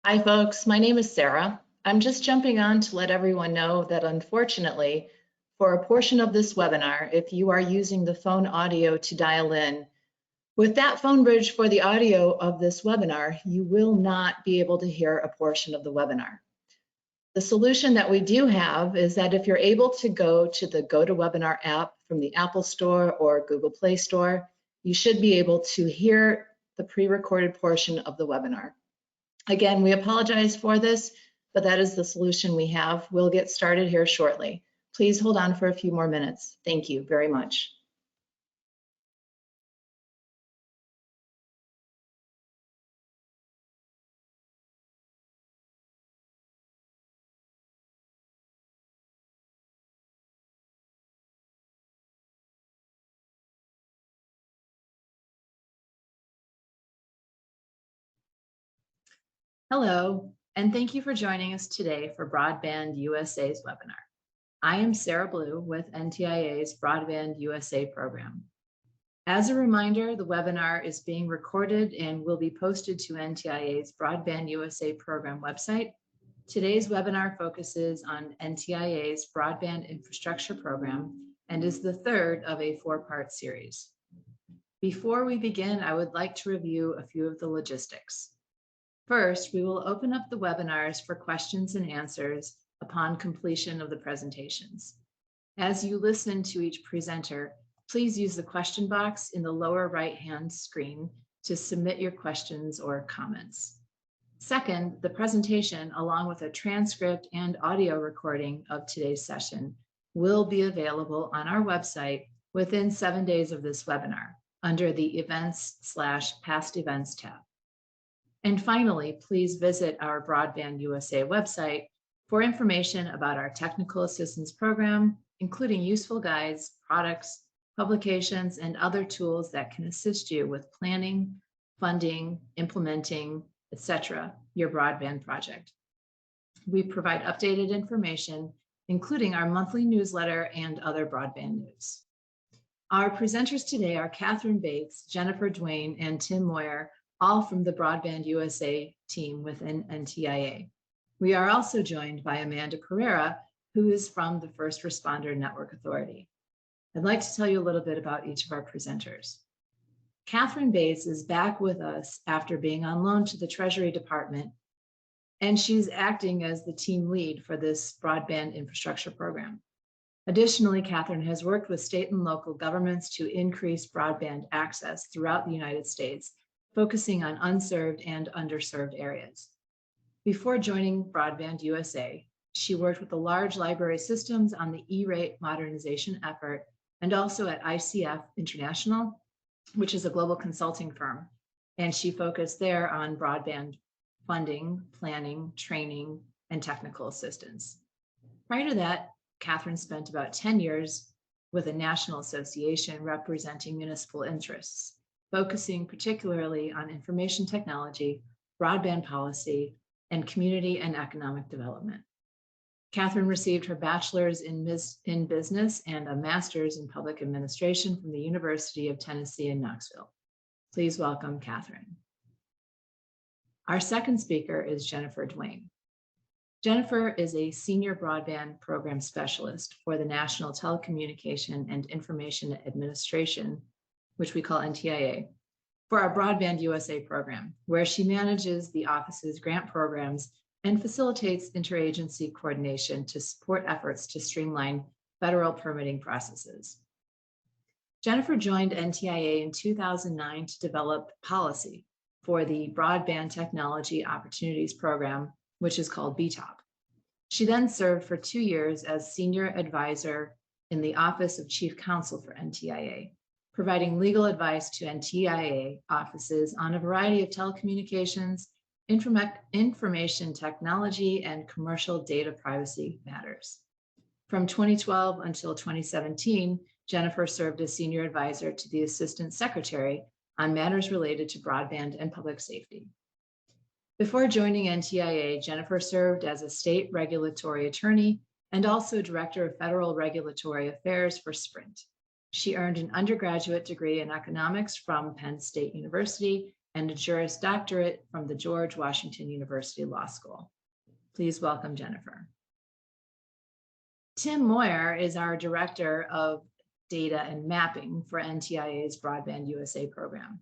Hi, folks. My name is Sarah. I'm just jumping on to let everyone know that unfortunately, for a portion of this webinar, if you are using the phone audio to dial in, with that phone bridge for the audio of this webinar, you will not be able to hear a portion of the webinar. The solution that we do have is that if you're able to go to the GoToWebinar app from the Apple Store or Google Play Store, you should be able to hear the pre-recorded portion of the webinar. Again, we apologize for this, but that is the solution we have. We'll get started here shortly. Please hold on for a few more minutes. Thank you very much. Hello, and thank you for joining us today for Broadband USA's webinar. I am Sarah Blue with NTIA's Broadband USA program. As a reminder, the webinar is being recorded and will be posted to NTIA's Broadband USA program website. Today's webinar focuses on NTIA's Broadband Infrastructure Program and is the third of a four-part series. Before we begin, I would like to review a few of the logistics. First, we will open up the webinars for questions and answers upon completion of the presentations. As you listen to each presenter, please use the question box in the lower right-hand screen to submit your questions or comments. Second, the presentation, along with a transcript and audio recording of today's session, will be available on our website within 7 days of this webinar under the Events/Past Events tab. And finally, please visit our Broadband USA website for information about our technical assistance program, including useful guides, products, publications, and other tools that can assist you with planning, funding, implementing, etc., your broadband project. We provide updated information, including our monthly newsletter and other broadband news. Our presenters today are Katherine Bates, Jennifer Dwayne, and Tim Moyer, all from the Broadband USA team within NTIA. We are also joined by Amanda Pereira, who is from the First Responder Network Authority. I'd like to tell you a little bit about each of our presenters. Katherine Bates is back with us after being on loan to the Treasury Department, and she's acting as the team lead for this broadband infrastructure program. Additionally, Katherine has worked with state and local governments to increase broadband access throughout the United States, focusing on unserved and underserved areas. Before joining Broadband USA, she worked with the large library systems on the E-rate modernization effort and also at ICF International, which is a global consulting firm. And she focused there on broadband funding, planning, training, and technical assistance. Prior to that, Katherine spent about 10 years with a national association representing municipal interests, focusing particularly on information technology, broadband policy, and community and economic development. Katherine received her bachelor's in business and a master's in public administration from the University of Tennessee in Knoxville. Please welcome Katherine. Our second speaker is Jennifer Dwayne. Jennifer is a senior broadband program specialist for the National Telecommunication and Information Administration, which we call NTIA, for our Broadband USA program, where she manages the office's grant programs and facilitates interagency coordination to support efforts to streamline federal permitting processes. Jennifer joined NTIA in 2009 to develop policy for the Broadband Technology Opportunities Program, which is called BTOP. She then served for 2 years as senior advisor in the Office of Chief Counsel for NTIA, providing legal advice to NTIA offices on a variety of telecommunications, information technology, and commercial data privacy matters. From 2012 until 2017, Jennifer served as senior advisor to the Assistant Secretary on matters related to broadband and public safety. Before joining NTIA, Jennifer served as a state regulatory attorney and also director of federal regulatory affairs for Sprint. She earned an undergraduate degree in economics from Penn State University and a Juris Doctorate from the George Washington University Law School. Please welcome Jennifer. Tim Moyer is our Director of Data and Mapping for NTIA's Broadband USA program.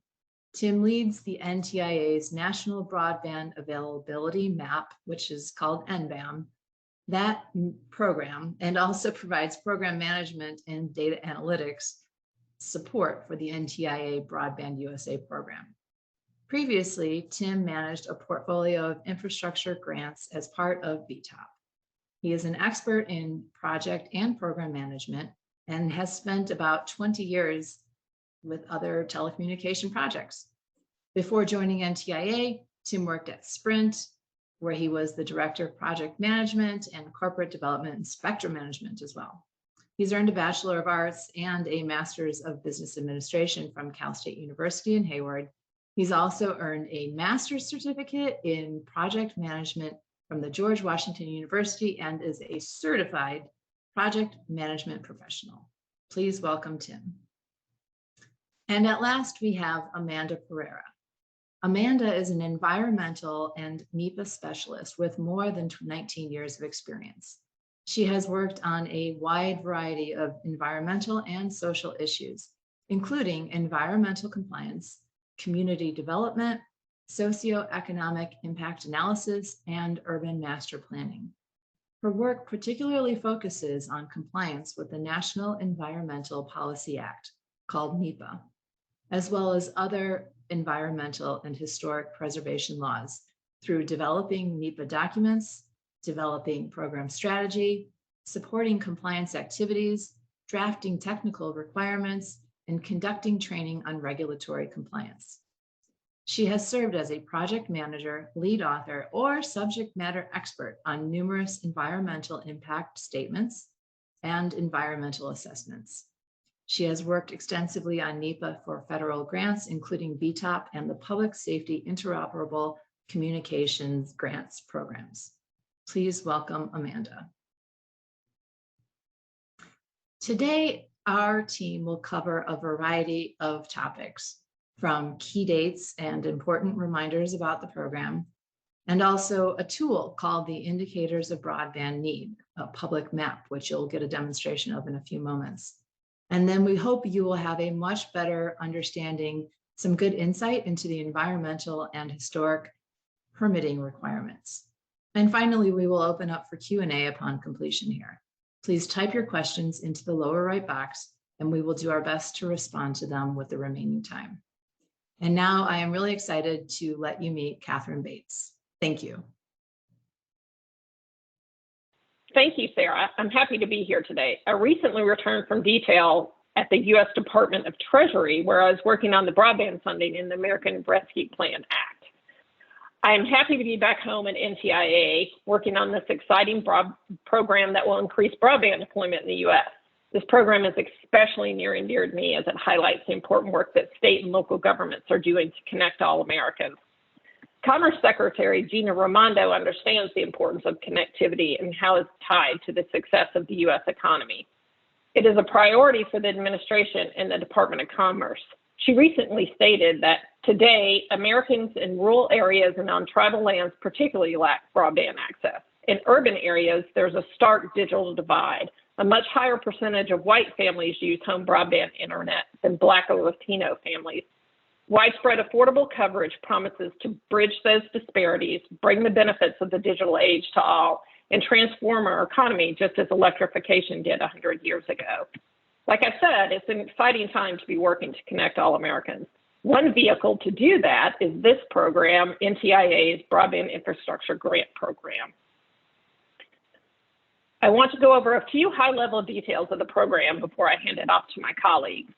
Tim leads the NTIA's National Broadband Availability Map, which is called NBAM, that program, and also provides program management and data analytics support for the NTIA Broadband USA program. Previously, Tim managed a portfolio of infrastructure grants as part of BTOP. He is an expert in project and program management and has spent about 20 years with other telecommunication projects. Before joining NTIA, Tim worked at Sprint, where he was the Director of Project Management and Corporate Development and Spectrum Management as well. He's earned a Bachelor of Arts and a Master's of Business Administration from Cal State University in Hayward. He's also earned a Master's Certificate in Project Management from the George Washington University and is a certified project management professional. Please welcome Tim. And at last, we have Amanda Pereira. Amanda is an environmental and Nepa specialist with more than 19 years of experience. She has worked on a wide variety of environmental and social issues, including environmental compliance, community development, socioeconomic impact analysis, and urban master planning. Her work particularly focuses on compliance with the National Environmental Policy Act, called Nepa, as well as other environmental and historic preservation laws through developing NEPA documents, developing program strategy, supporting compliance activities, drafting technical requirements, and conducting training on regulatory compliance. She has served as a project manager, lead author, or subject matter expert on numerous environmental impact statements and environmental assessments. She has worked extensively on NEPA for federal grants, including BTOP and the Public Safety Interoperable Communications Grants programs. Please welcome Amanda. Today, our team will cover a variety of topics, from key dates and important reminders about the program, and also a tool called the Indicators of Broadband Need, a public map, which you'll get a demonstration of in a few moments. And then we hope you will have a much better understanding, some good insight into the environmental and historic permitting requirements. And finally, we will open up for Q&A upon completion here. Please type your questions into the lower right box, and we will do our best to respond to them with the remaining time. And now I am really excited to let you meet Katherine Bates. Thank you. Thank you, Sarah. I'm happy to be here today. I recently returned from detail at the U.S. Department of Treasury, where I was working on the broadband funding in the American Rescue Plan Act. I am happy to be back home at NTIA working on this exciting program that will increase broadband deployment in the U.S. This program is especially near and dear to me as it highlights the important work that state and local governments are doing to connect all Americans. Commerce Secretary Gina Raimondo understands the importance of connectivity and how it's tied to the success of the U.S. economy. It is a priority for the administration and the Department of Commerce. She recently stated that today, Americans in rural areas and on tribal lands particularly lack broadband access. In urban areas, there's a stark digital divide. A much higher percentage of white families use home broadband internet than Black or Latino families. Widespread affordable coverage promises to bridge those disparities, bring the benefits of the digital age to all, and transform our economy just as electrification did 100 years ago. Like I said, it's an exciting time to be working to connect all Americans. One vehicle to do that is this program, NTIA's Broadband Infrastructure Grant Program. I want to go over a few high-level details of the program before I hand it off to my colleagues.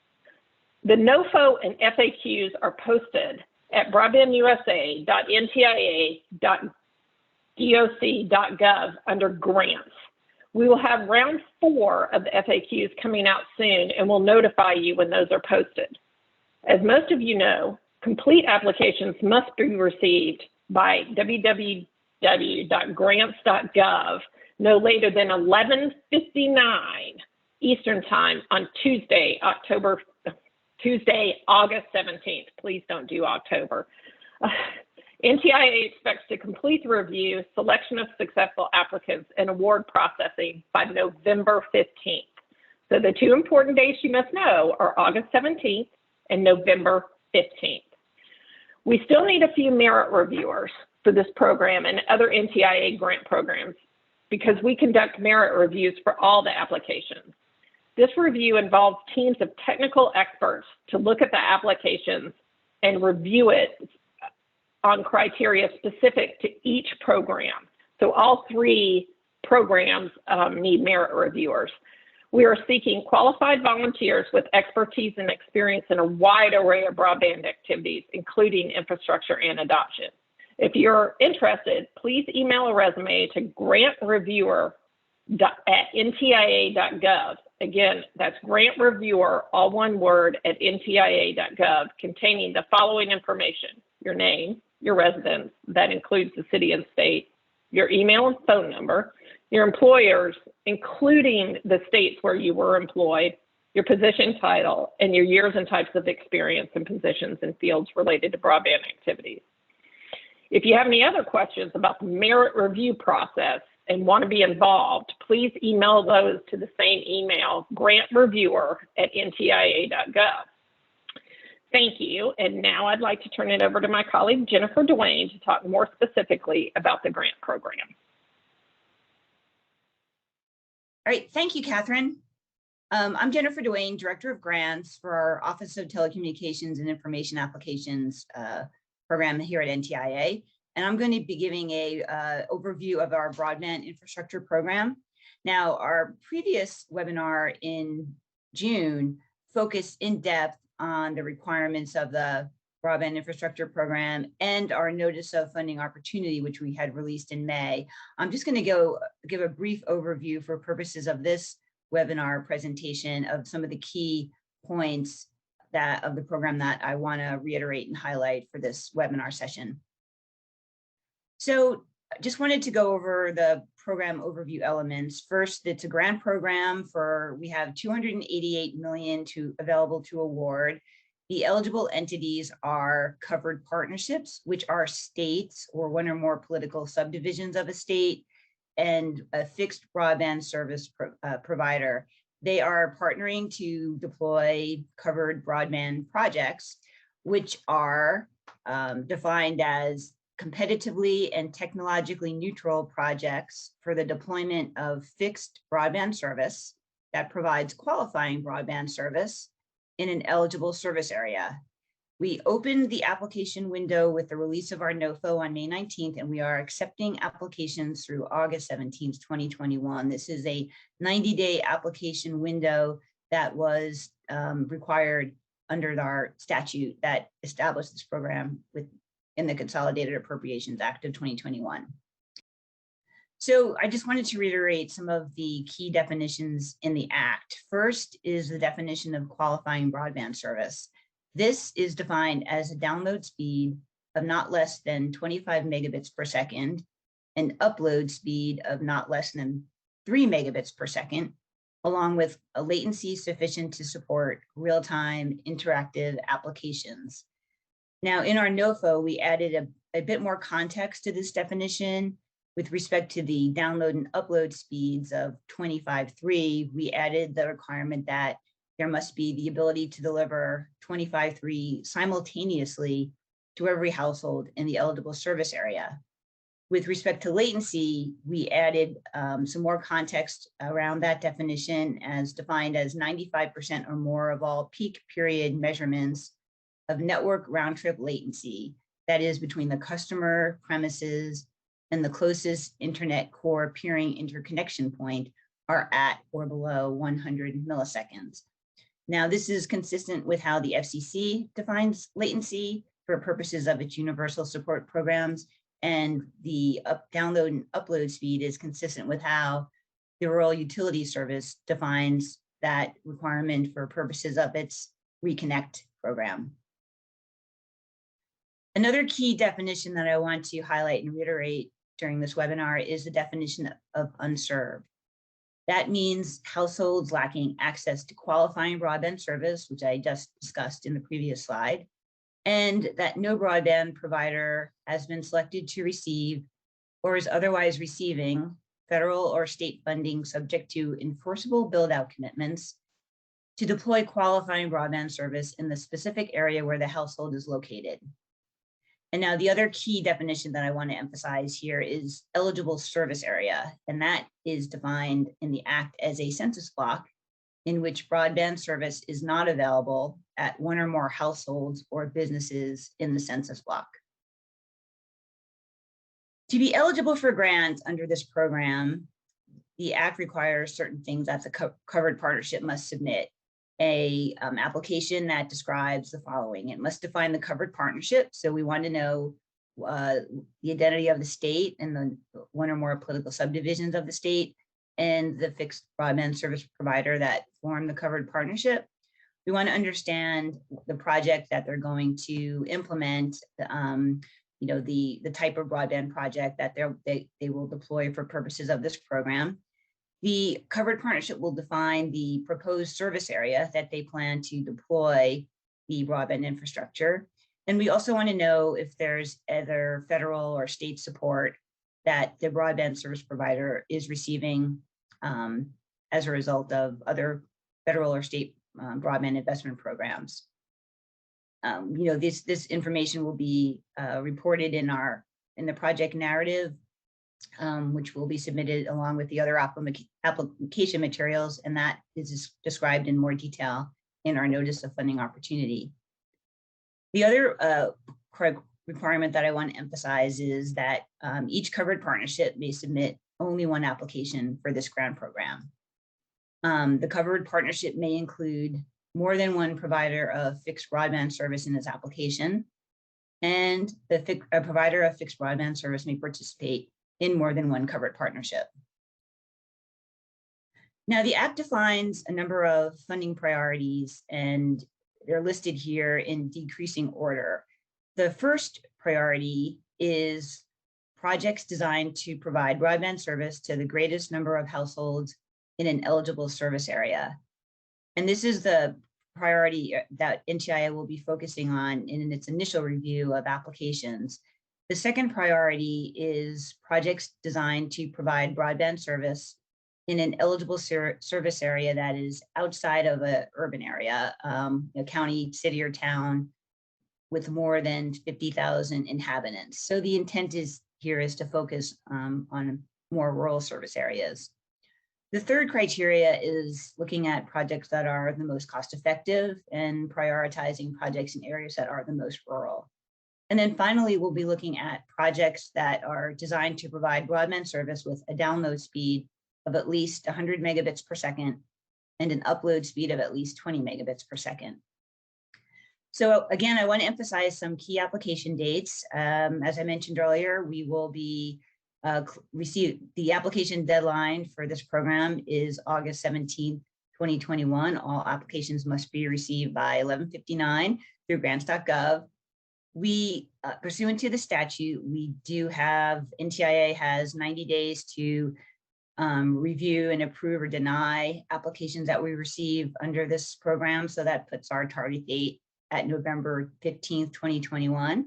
The NOFO and FAQs are posted at broadbandusa.ntia.doc.gov under grants. We will have round 4 of the FAQs coming out soon, and we'll notify you when those are posted. As most of you know, complete applications must be received by www.grants.gov no later than 11:59 Eastern Time on Tuesday, August 17th. Please don't do October. NTIA expects to complete the review, selection of successful applicants, and award processing by November 15th. So the two important dates you must know are August 17th and November 15th. We still need a few merit reviewers for this program and other NTIA grant programs because we conduct merit reviews for all the applications. This review involves teams of technical experts to look at the applications and review it on criteria specific to each program. So all three programs need merit reviewers. We are seeking qualified volunteers with expertise and experience in a wide array of broadband activities, including infrastructure and adoption. If you're interested, please email a resume to grantreviewer@ntia.gov. Again, that's grantreviewer, all one word, at ntia.gov, containing the following information: your name, your residence, that includes the city and state, your email and phone number, your employers, including the states where you were employed, your position title, and your years and types of experience and positions in fields related to broadband activities. If you have any other questions about the merit review process and want to be involved, please email those to the same email, grantreviewer@ntia.gov. Thank you. And now I'd like to turn it over to my colleague, Jennifer Dwayne, to talk more specifically about the grant program. All right, thank you, Katherine. I'm Jennifer Dwayne, Director of Grants for our Office of Telecommunications and Information Applications program here at NTIA. And I'm going to be giving a overview of our Broadband Infrastructure Program. Now, our previous webinar in June focused in depth on the requirements of the Broadband Infrastructure Program and our Notice of Funding Opportunity, which we had released in May. I'm just going to give a brief overview for purposes of this webinar presentation of some of the key points of the program that I want to reiterate and highlight for this webinar session. So I just wanted to go over the program overview elements. First, it's a grant program we have $288 million available to award. The eligible entities are covered partnerships, which are states or one or more political subdivisions of a state, and a fixed broadband service provider. They are partnering to deploy covered broadband projects, which are defined as competitively and technologically neutral projects for the deployment of fixed broadband service that provides qualifying broadband service in an eligible service area. We opened the application window with the release of our NOFO on May 19th, and we are accepting applications through August 17th, 2021. This is a 90-day application window that was required under our statute that established this program in the Consolidated Appropriations Act of 2021. So I just wanted to reiterate some of the key definitions in the Act. First is the definition of qualifying broadband service. This is defined as a download speed of not less than 25 megabits per second, and upload speed of not less than 3 megabits per second, along with a latency sufficient to support real-time interactive applications. Now, in our NOFO, we added a bit more context to this definition. With respect to the download and upload speeds of 25.3, we added the requirement that there must be the ability to deliver 25.3 simultaneously to every household in the eligible service area. With respect to latency, we added some more context around that definition, as defined as 95% or more of all peak period measurements of network round-trip latency, that is between the customer premises and the closest internet core peering interconnection point, are at or below 100 milliseconds. Now, this is consistent with how the FCC defines latency for purposes of its universal support programs, and the download and upload speed is consistent with how the Rural Utility Service defines that requirement for purposes of its Reconnect program. Another key definition that I want to highlight and reiterate during this webinar is the definition of unserved. That means households lacking access to qualifying broadband service, which I just discussed in the previous slide, and that no broadband provider has been selected to receive or is otherwise receiving federal or state funding subject to enforceable build-out commitments to deploy qualifying broadband service in the specific area where the household is located. And now the other key definition that I want to emphasize here is eligible service area, and that is defined in the Act as a census block in which broadband service is not available at one or more households or businesses in the census block. To be eligible for grants under this program, the Act requires certain things that the covered partnership must submit. A application that describes the following. It must define the covered partnership. So we want to know the identity of the state and the one or more political subdivisions of the state and the fixed broadband service provider that form the covered partnership. We want to understand the project that they're going to implement, the type of broadband project that they will deploy for purposes of this program. The covered partnership will define the proposed service area that they plan to deploy the broadband infrastructure. And we also want to know if there's either federal or state support that the broadband service provider is receiving as a result of other federal or state broadband investment programs. This information will be reported in the project narrative, which will be submitted along with the other application materials, and that is described in more detail in our notice of funding opportunity. The other requirement that I want to emphasize is that each covered partnership may submit only one application for this grant program. The covered partnership may include more than one provider of fixed broadband service in its application, and a provider of fixed broadband service may participate in more than one covered partnership. Now, the Act defines a number of funding priorities, and they're listed here in decreasing order. The first priority is projects designed to provide broadband service to the greatest number of households in an eligible service area. And this is the priority that NTIA will be focusing on in its initial review of applications. The second priority is projects designed to provide broadband service in an eligible service area that is outside of an urban area, a county, city, or town with more than 50,000 inhabitants. So the intent here is to focus on more rural service areas. The third criteria is looking at projects that are the most cost effective and prioritizing projects in areas that are the most rural. And then finally, we'll be looking at projects that are designed to provide broadband service with a download speed of at least 100 megabits per second and an upload speed of at least 20 megabits per second. So again, I want to emphasize some key application dates. As I mentioned earlier, we will be the application deadline for this program is August 17th, 2021. All applications must be received by 11:59 through grants.gov. We, pursuant to the statute, we do have, NTIA has 90 days to review and approve or deny applications that we receive under this program. So that puts our target date at November 15th, 2021.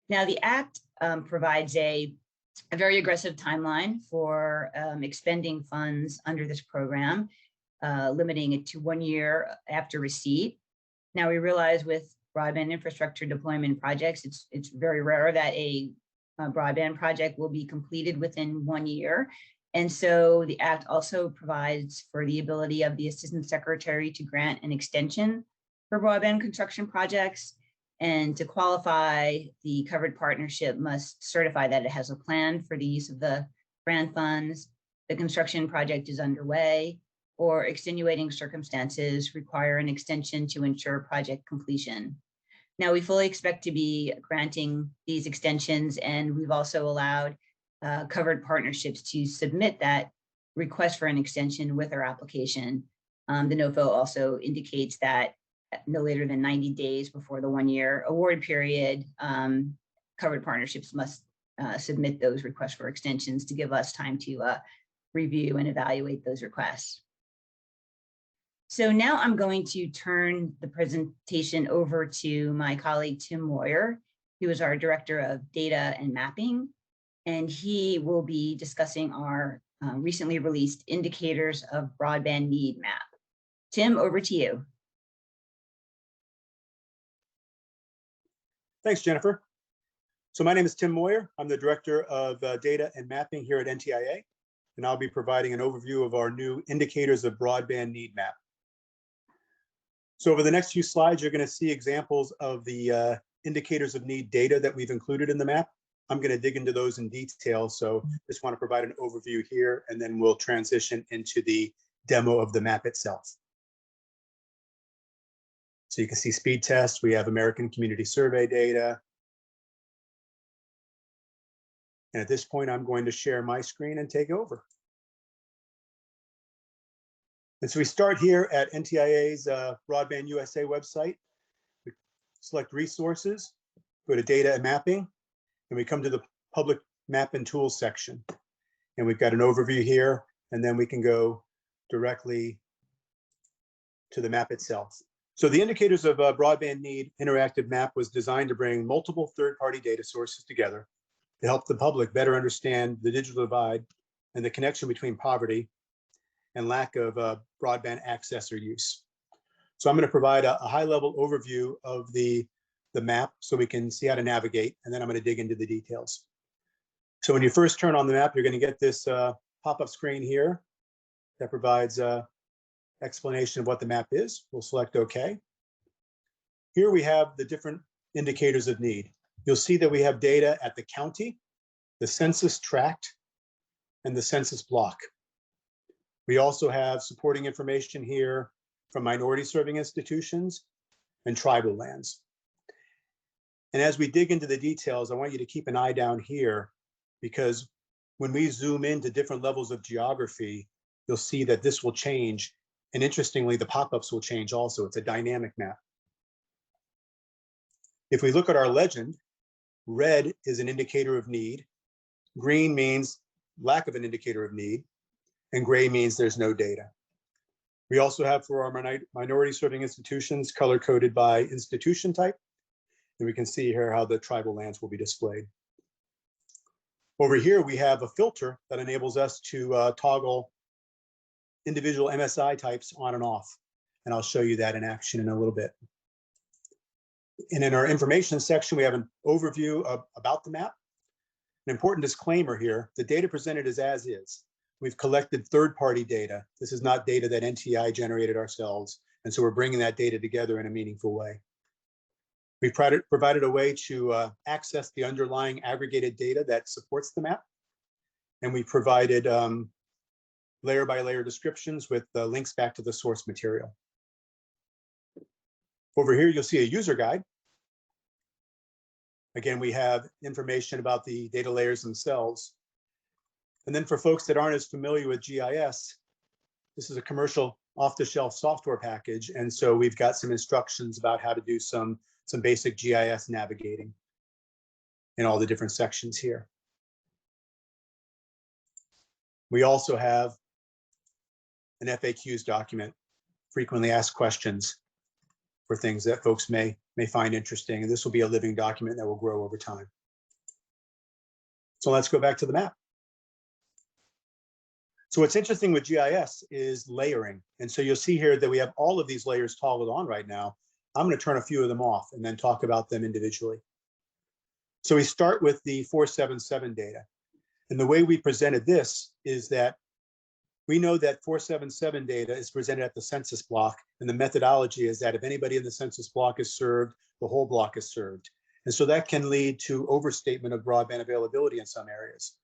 Now the Act provides a very aggressive timeline for expending funds under this program, limiting it to 1 year after receipt. Now we realize with broadband infrastructure deployment projects, it's very rare that a broadband project will be completed within 1 year. And so the Act also provides for the ability of the Assistant Secretary to grant an extension for broadband construction projects. And to qualify, the covered partnership must certify that it has a plan for the use of the grant funds, the construction project is underway, or extenuating circumstances require an extension to ensure project completion. Now, we fully expect to be granting these extensions, and we've also allowed covered partnerships to submit that request for an extension with our application. The NOFO also indicates that no later than 90 days before the 1 year award period, covered partnerships must submit those requests for extensions to give us time to review and evaluate those requests. So now I'm going to turn the presentation over to my colleague, Tim Moyer, who is our Director of Data and Mapping, and he will be discussing our recently released Indicators of Broadband Need Map. Tim, over to you. Thanks, Jennifer. So my name is Tim Moyer. I'm the Director of Data and Mapping here at NTIA, and I'll be providing an overview of our new Indicators of Broadband Need Map. So over the next few slides, you're going to see examples of the indicators of need data that we've included in the map. I'm going to dig into those in detail, so just want to provide an overview here, and then we'll transition into the demo of the map itself. So you can see speed tests. We have American Community Survey data. And at this point, I'm going to share my screen and take over. And so we start here at NTIA's Broadband USA website. We select resources, go to data and mapping, and we come to the public map and tools section. And we've got an overview here, and then we can go directly to the map itself. So the Indicators of Broadband Need interactive map was designed to bring multiple third-party data sources together to help the public better understand the digital divide and the connection between poverty and lack of broadband access or use. So I'm going to provide a high-level overview of the map so we can see how to navigate, and then I'm going to dig into the details. So when you first turn on the map, you're going to get this pop-up screen here that provides explanation of what the map is. We'll select OK. Here we have the different indicators of need. You'll see that we have data at the county, the census tract, and the census block. We also have supporting information here from minority serving institutions and tribal lands. And as we dig into the details, I want you to keep an eye down here, because when we zoom into different levels of geography, you'll see that this will change. And interestingly, the pop-ups will change also. It's a dynamic map. If we look at our legend, red is an indicator of need. Green means lack of an indicator of need. And gray means there's no data. We also have for our minority serving institutions color-coded by institution type. And we can see here how the tribal lands will be displayed. Over here, we have a filter that enables us to toggle individual MSI types on and off. And I'll show you that in action in a little bit. And in our information section, we have an overview about the map. An important disclaimer here, the data presented is as is. We've collected third-party data. This is not data that NTI generated ourselves. And so we're bringing that data together in a meaningful way. We've provided a way to access the underlying aggregated data that supports the map. And we provided layer by layer descriptions with links back to the source material. Over here, you'll see a user guide. Again, we have information about the data layers themselves. And then for folks that aren't as familiar with GIS, this is a commercial off-the-shelf software package. And so we've got some instructions about how to do some basic GIS navigating in all the different sections here. We also have an FAQs document, frequently asked questions, for things that folks may find interesting. And this will be a living document that will grow over time. So let's go back to the map. So what's interesting with GIS is layering. And so you'll see here that we have all of these layers toggled on right now. I'm going to turn a few of them off and then talk about them individually. So we start with the 477 data. And the way we presented this is that we know that 477 data is presented at the census block, and the methodology is that if anybody in the census block is served, the whole block is served. And so that can lead to overstatement of broadband availability in some areas.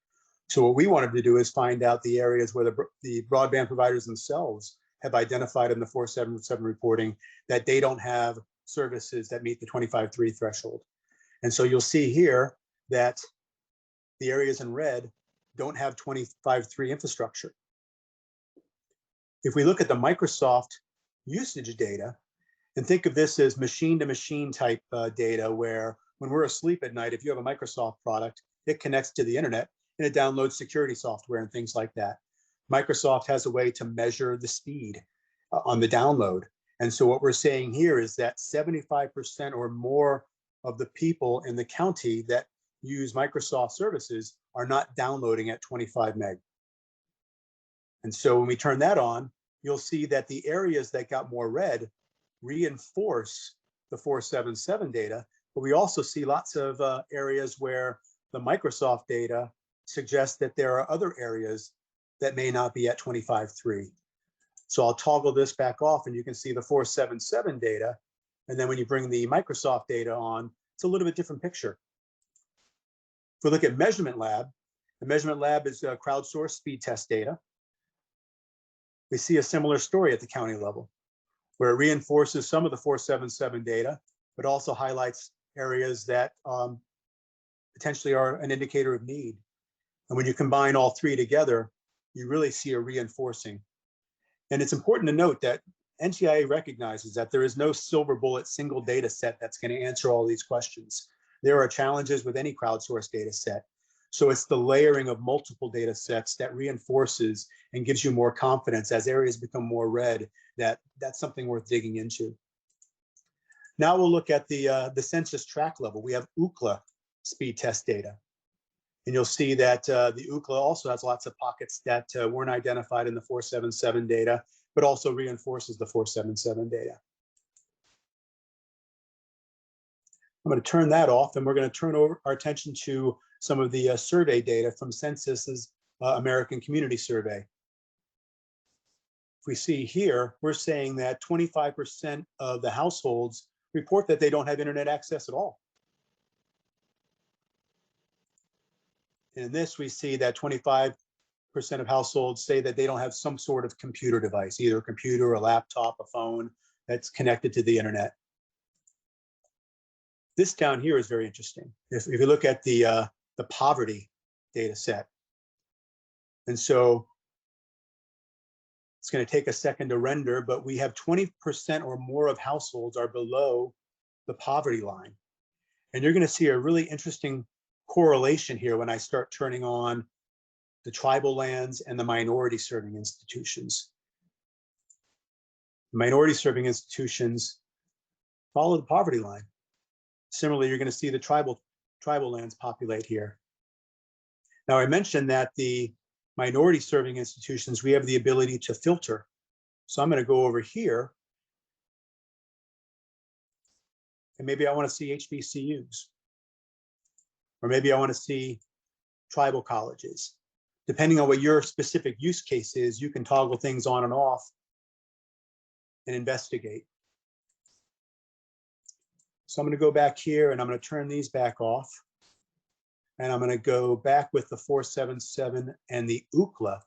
So what we wanted to do is find out the areas where the broadband providers themselves have identified in the 477 reporting that they don't have services that meet the 25.3 threshold. And so you'll see here that the areas in red don't have 25.3 infrastructure. If we look at the Microsoft usage data, and think of this as machine-to-machine type data, where when we're asleep at night, if you have a Microsoft product, it connects to the internet and it downloads security software and things like that. Microsoft has a way to measure the speed. on the download. And so what we're saying here is that 75% or more of the people in the county that use Microsoft services are not downloading at 25 meg. And so when we turn that on, you'll see that the areas that got more red reinforce the 477 data, but we also see lots of areas where the Microsoft data suggests that there are other areas that may not be at 25.3. So I'll toggle this back off and you can see the 477 data. And then when you bring the Microsoft data on, it's a little bit different picture. If we look at Measurement Lab, the Measurement Lab is crowdsourced speed test data. We see a similar story at the county level, where it reinforces some of the 477 data, but also highlights areas that potentially are an indicator of need. And when you combine all three together, you really see a reinforcing. And it's important to note that NTIA recognizes that there is no silver bullet single data set that's going to answer all these questions. There are challenges with any crowdsourced data set. So it's the layering of multiple data sets that reinforces and gives you more confidence as areas become more red that that's something worth digging into. Now we'll look at the census tract level. We have UCLA speed test data. And you'll see that the UCLA also has lots of pockets that weren't identified in the 477 data, but also reinforces the 477 data. I'm going to turn that off, and we're going to turn over our attention to some of the survey data from Census's American Community Survey. If we see here, we're saying that 25% of the households report that they don't have internet access at all. In this, we see that 25% of households say that they don't have some sort of computer device, either a computer, a laptop, a phone that's connected to the internet. This down here is very interesting. If you look at the poverty data set, and so it's going to take a second to render, but we have 20% or more of households are below the poverty line. And you're going to see a really interesting correlation here when I start turning on the tribal lands and the minority serving institutions. The minority serving institutions follow the poverty line. Similarly, you're going to see the tribal lands populate here. Now, I mentioned that the minority serving institutions, we have the ability to filter. So I'm going to go over here. And maybe I want to see HBCUs. Or maybe I want to see tribal colleges. Depending on what your specific use case is, you can toggle things on and off and investigate. So I'm going to go back here and I'm going to turn these back off. And I'm going to go back with the 477 and the UCLA.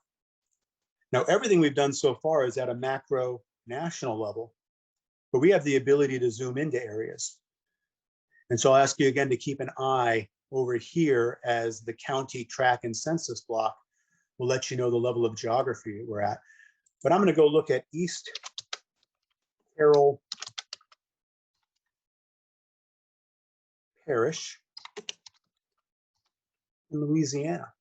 Now, everything we've done so far is at a macro national level, but we have the ability to zoom into areas. And so I'll ask you again to keep an eye over here as the county track and census block will let you know the level of geography we're at. But I'm going to go look at East Carroll Parish in Louisiana.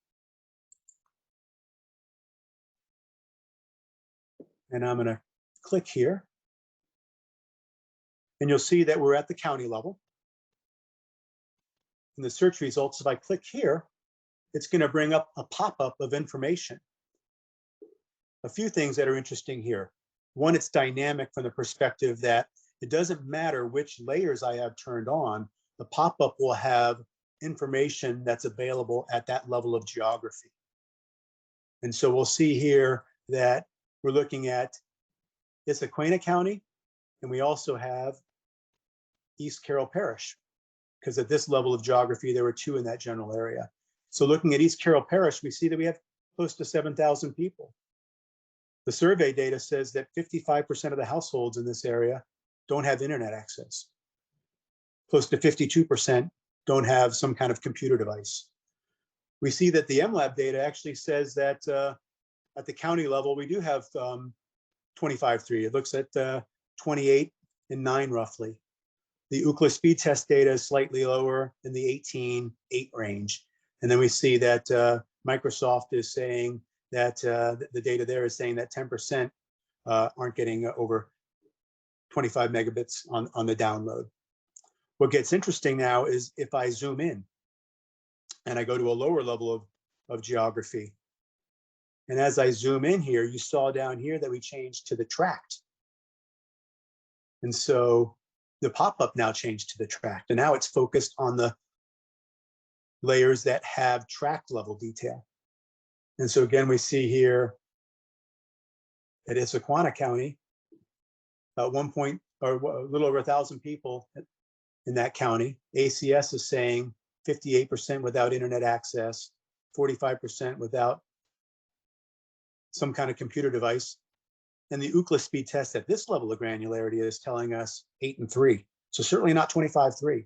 And I'm going to click here. And you'll see that we're at the county level. In the search results, if I click here, it's going to bring up a pop-up of information. A few things that are interesting here. One, it's dynamic from the perspective that it doesn't matter which layers I have turned on, the pop-up will have information that's available at that level of geography. And so we'll see here that we're looking at Issaquena County, and we also have East Carroll Parish, because at this level of geography, there were two in that general area. So looking at East Carroll Parish, we see that we have close to 7,000 people. The survey data says that 55% of the households in this area don't have internet access. Close to 52% don't have some kind of computer device. We see that the MLab data actually says that at the county level, we do have 25.3. It looks at 28 and 9 roughly. The UCLA speed test data is slightly lower in the 18.8 range. And then we see that Microsoft is saying that the data there is saying that 10% aren't getting over 25 megabits on the download. What gets interesting now is if I zoom in and I go to a lower level of geography. And as I zoom in here, you saw down here that we changed to the tract. And so the pop-up now changed to the tract. And now it's focused on the layers that have tract level detail. And so again, we see here at Issaquah County, a little over 1,000 people in that county. ACS is saying 58% without internet access, 45% without some kind of computer device. And the Ookla speed test at this level of granularity is telling us 8 and 3. So certainly not 25.3.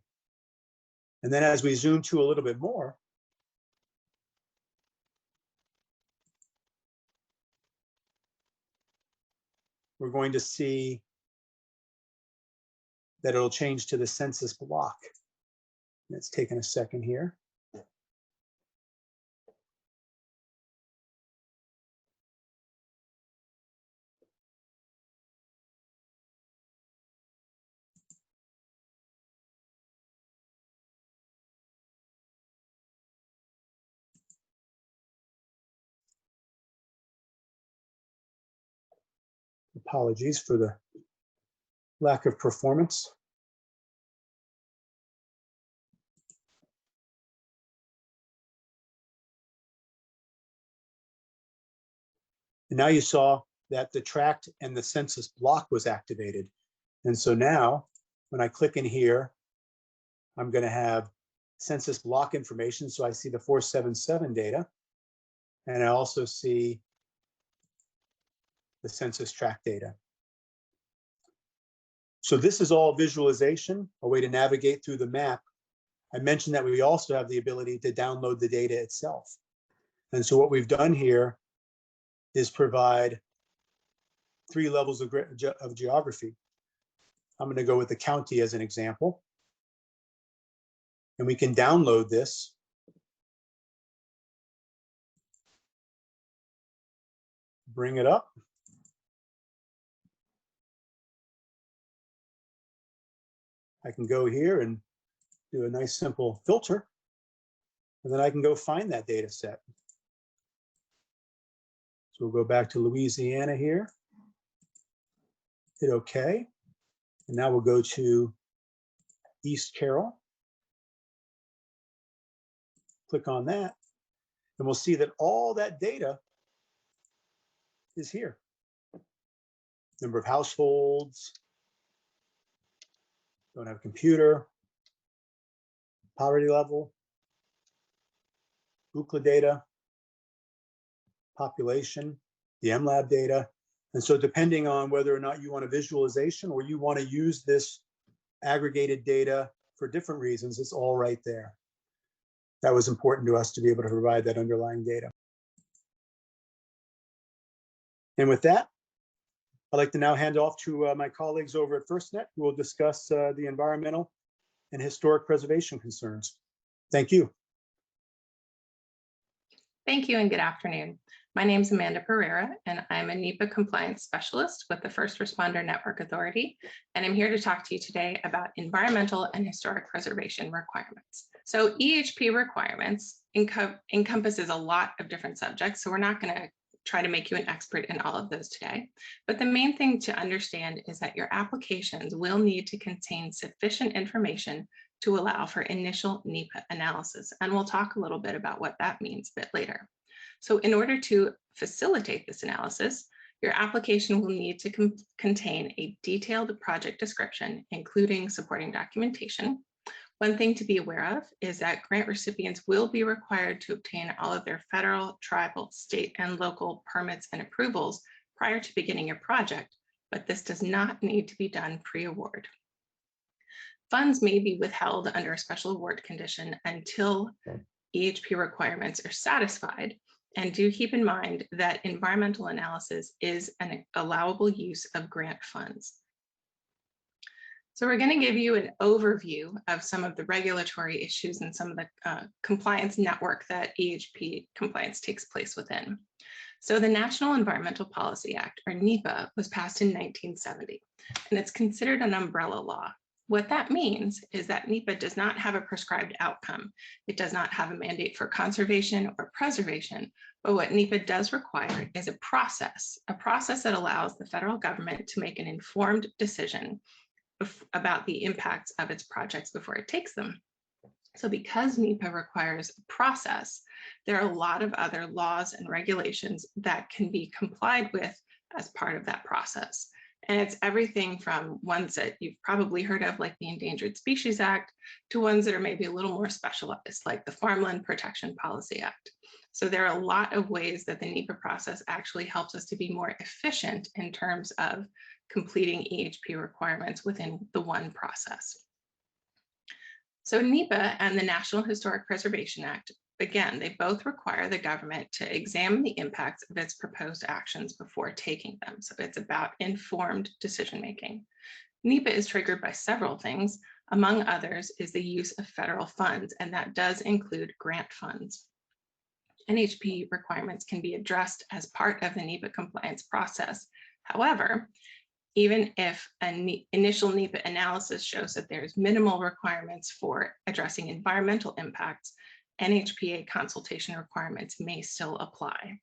And then as we zoom to a little bit more, we're going to see that it'll change to the census block. It's taken a second here. Apologies for the lack of performance. And now you saw that the tract and the census block was activated. And so now when I click in here, I'm going to have census block information. So I see the 477 data. And I also see the census tract data. So this is all visualization, a way to navigate through the map. I mentioned that we also have the ability to download the data itself. And so what we've done here is provide 3 levels of geography. I'm going to go with the county as an example. And we can download this. Bring it up. I can go here and do a nice simple filter. And then I can go find that data set. So we'll go back to Louisiana here. Hit OK. And now we'll go to East Carroll. Click on that. And we'll see that all that data is here. Number of households, don't have a computer, poverty level, Ookla data, population, the MLab data. And so depending on whether or not you want a visualization or you want to use this aggregated data for different reasons, it's all right there. That was important to us to be able to provide that underlying data. And with that, I'd like to now hand off to my colleagues over at FirstNet, who will discuss the environmental and historic preservation concerns. Thank you. Thank you and good afternoon. My name is Amanda Pereira, and I'm a Nepa compliance specialist with the First Responder Network Authority, and I'm here to talk to you today about environmental and historic preservation requirements. So EHP requirements encompasses a lot of different subjects, so we're not going to try to make you an expert in all of those today. But the main thing to understand is that your applications will need to contain sufficient information to allow for initial Nepa analysis. And we'll talk a little bit about what that means a bit later. So in order to facilitate this analysis, your application will need to contain a detailed project description, including supporting documentation. One thing to be aware of is that grant recipients will be required to obtain all of their federal, tribal, state, and local permits and approvals prior to beginning your project, but this does not need to be done pre-award. Funds may be withheld under a special award condition until EHP requirements are satisfied, and do keep in mind that environmental analysis is an allowable use of grant funds. So we're going to give you an overview of some of the regulatory issues and some of the compliance network that EHP compliance takes place within. So the National Environmental Policy Act, or NEPA, was passed in 1970, and it's considered an umbrella law. What that means is that NEPA does not have a prescribed outcome. It does not have a mandate for conservation or preservation, but what NEPA does require is a process that allows the federal government to make an informed decision about the impacts of its projects before it takes them. So because NEPA requires a process, there are a lot of other laws and regulations that can be complied with as part of that process. And it's everything from ones that you've probably heard of, like the Endangered Species Act, to ones that are maybe a little more specialized, like the Farmland Protection Policy Act. So there are a lot of ways that the NEPA process actually helps us to be more efficient in terms of completing EHP requirements within the one process. So NEPA and the National Historic Preservation Act, again, they both require the government to examine the impacts of its proposed actions before taking them. So it's about informed decision-making. NEPA is triggered by several things. Among others is the use of federal funds, and that does include grant funds. NHP requirements can be addressed as part of the NEPA compliance process. However, even if an initial NEPA analysis shows that there's minimal requirements for addressing environmental impacts, NHPA consultation requirements may still apply.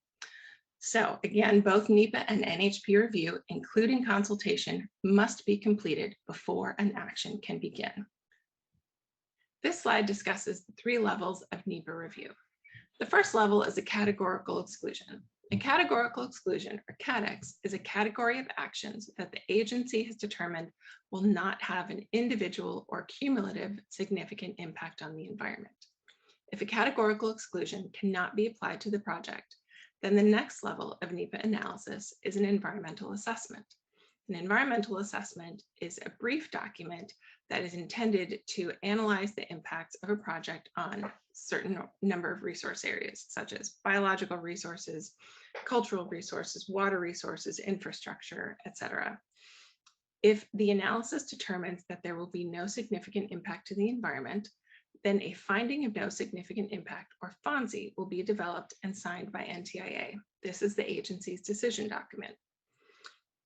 So again, both NEPA and NHP review, including consultation, must be completed before an action can begin. This slide discusses the 3 levels of NEPA review. The first level is a categorical exclusion. A categorical exclusion, or CATEX, is a category of actions that the agency has determined will not have an individual or cumulative significant impact on the environment. If a categorical exclusion cannot be applied to the project, then the next level of NEPA analysis is an environmental assessment. An environmental assessment is a brief document that is intended to analyze the impacts of a project on a certain number of resource areas, such as biological resources, cultural resources, water resources, infrastructure, etc. If the analysis determines that there will be no significant impact to the environment, then a finding of no significant impact, or FONSI, will be developed and signed by NTIA. This is the agency's decision document.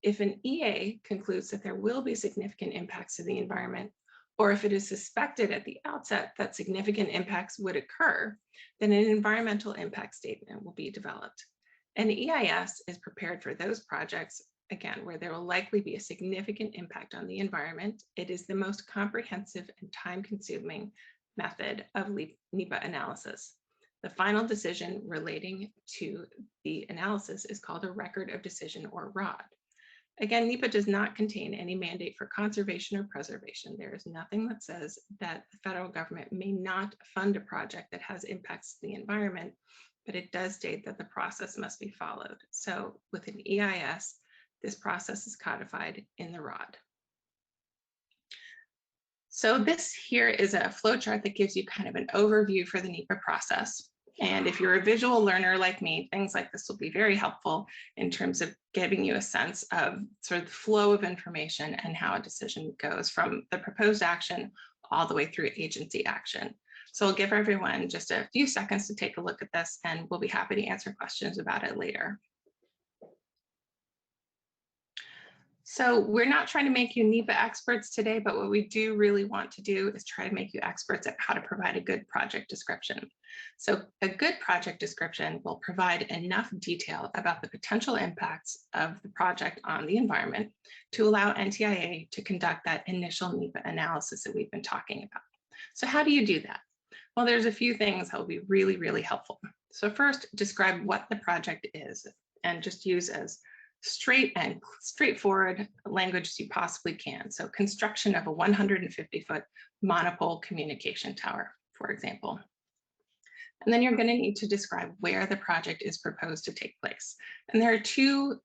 If an EA concludes that there will be significant impacts to the environment, or if it is suspected at the outset that significant impacts would occur, then an environmental impact statement will be developed. An EIS is prepared for those projects, again, where there will likely be a significant impact on the environment. It is the most comprehensive and time-consuming method of NEPA analysis. The final decision relating to the analysis is called a record of decision, or ROD. Again, NEPA does not contain any mandate for conservation or preservation. There is nothing that says that the federal government may not fund a project that has impacts to the environment, but it does state that the process must be followed. So with an EIS, this process is codified in the ROD. So this here is a flowchart that gives you kind of an overview for the NEPA process. And if you're a visual learner like me, things like this will be very helpful in terms of giving you a sense of sort of the flow of information and how a decision goes from the proposed action all the way through agency action. So I'll give everyone just a few seconds to take a look at this, and we'll be happy to answer questions about it later. So we're not trying to make you NEPA experts today, but what we do really want to do is try to make you experts at how to provide a good project description. So a good project description will provide enough detail about the potential impacts of the project on the environment to allow NTIA to conduct that initial NEPA analysis that we've been talking about. So how do you do that? Well, there's a few things that will be really, really helpful. So first, describe what the project is, and just use as straightforward language as you possibly can. So construction of a 150-foot monopole communication tower, for example. And then you're going to need to describe where the project is proposed to take place. And there are 2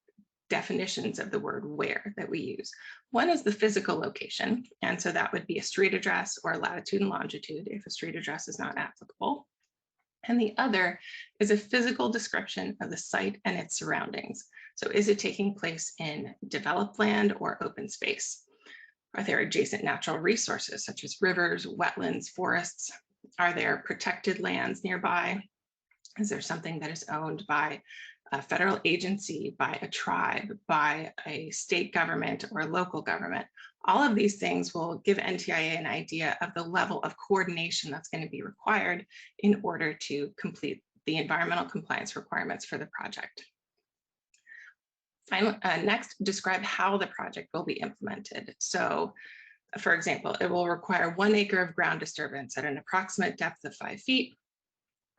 definitions of the word where that we use. One is the physical location. And so that would be a street address or latitude and longitude if a street address is not applicable. And the other is a physical description of the site and its surroundings. So is it taking place in developed land or open space? Are there adjacent natural resources such as rivers, wetlands, forests? Are there protected lands nearby? Is there something that is owned by a federal agency, by a tribe, by a state government or a local government. All of these things will give NTIA an idea of the level of coordination that's going to be required in order to complete the environmental compliance requirements for the project. Finally, next, describe how the project will be implemented. So, for example, it will require 1 acre of ground disturbance at an approximate depth of 5 feet,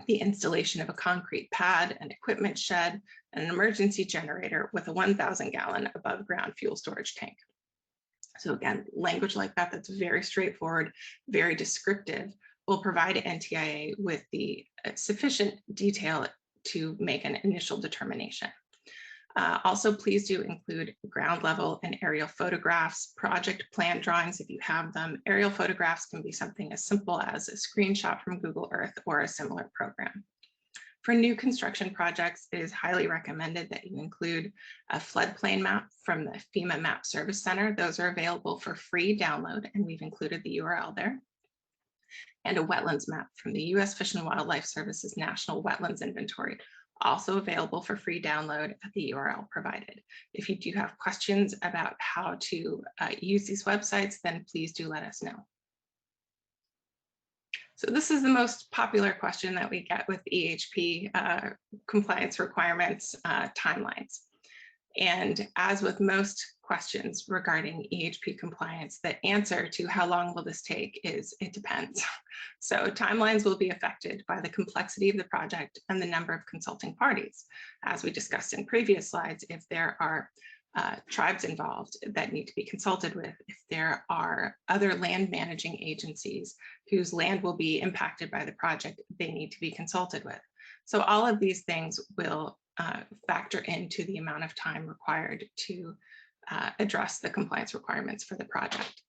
the installation of a concrete pad, an equipment shed, and an emergency generator with a 1,000 gallon above ground fuel storage tank. So again, language like that that's very straightforward, very descriptive, will provide NTIA with the sufficient detail to make an initial determination. Also, please do include ground level and aerial photographs, project plan drawings if you have them. Aerial photographs can be something as simple as a screenshot from Google Earth or a similar program. For new construction projects, it is highly recommended that you include a floodplain map from the FEMA Map Service Center. Those are available for free download, and we've included the URL there. And a wetlands map from the U.S. Fish and Wildlife Service's National Wetlands Inventory, also available for free download at the URL provided. If you do have questions about how to use these websites, then please do let us know. So this is the most popular question that we get with EHP compliance requirements timelines. And as with most questions regarding EHP compliance, the answer to how long will this take is it depends. So timelines will be affected by the complexity of the project and the number of consulting parties. As we discussed in previous slides, if there are tribes involved that need to be consulted with, if there are other land managing agencies whose land will be impacted by the project, they need to be consulted with. So all of these things will factor into the amount of time required to address the compliance requirements for the project.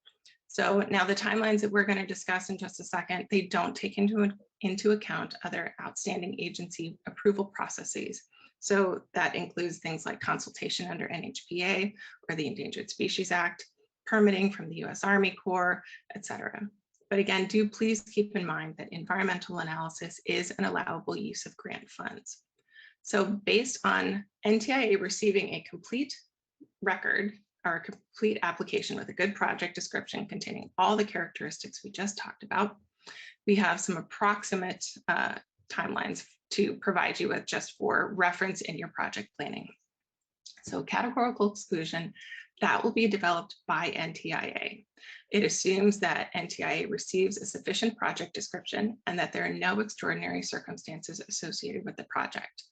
So now the timelines that we're going to discuss in just a second, they don't take into account other outstanding agency approval processes. So that includes things like consultation under NHPA or the Endangered Species Act, permitting from the US Army Corps, etc. But again, do please keep in mind that environmental analysis is an allowable use of grant funds. So based on NTIA receiving a complete record or a complete application with a good project description containing all the characteristics we just talked about, we have some approximate timelines to provide you with just for reference in your project planning. So categorical exclusion, that will be developed by NTIA. It assumes that NTIA receives a sufficient project description and that there are no extraordinary circumstances associated with the project.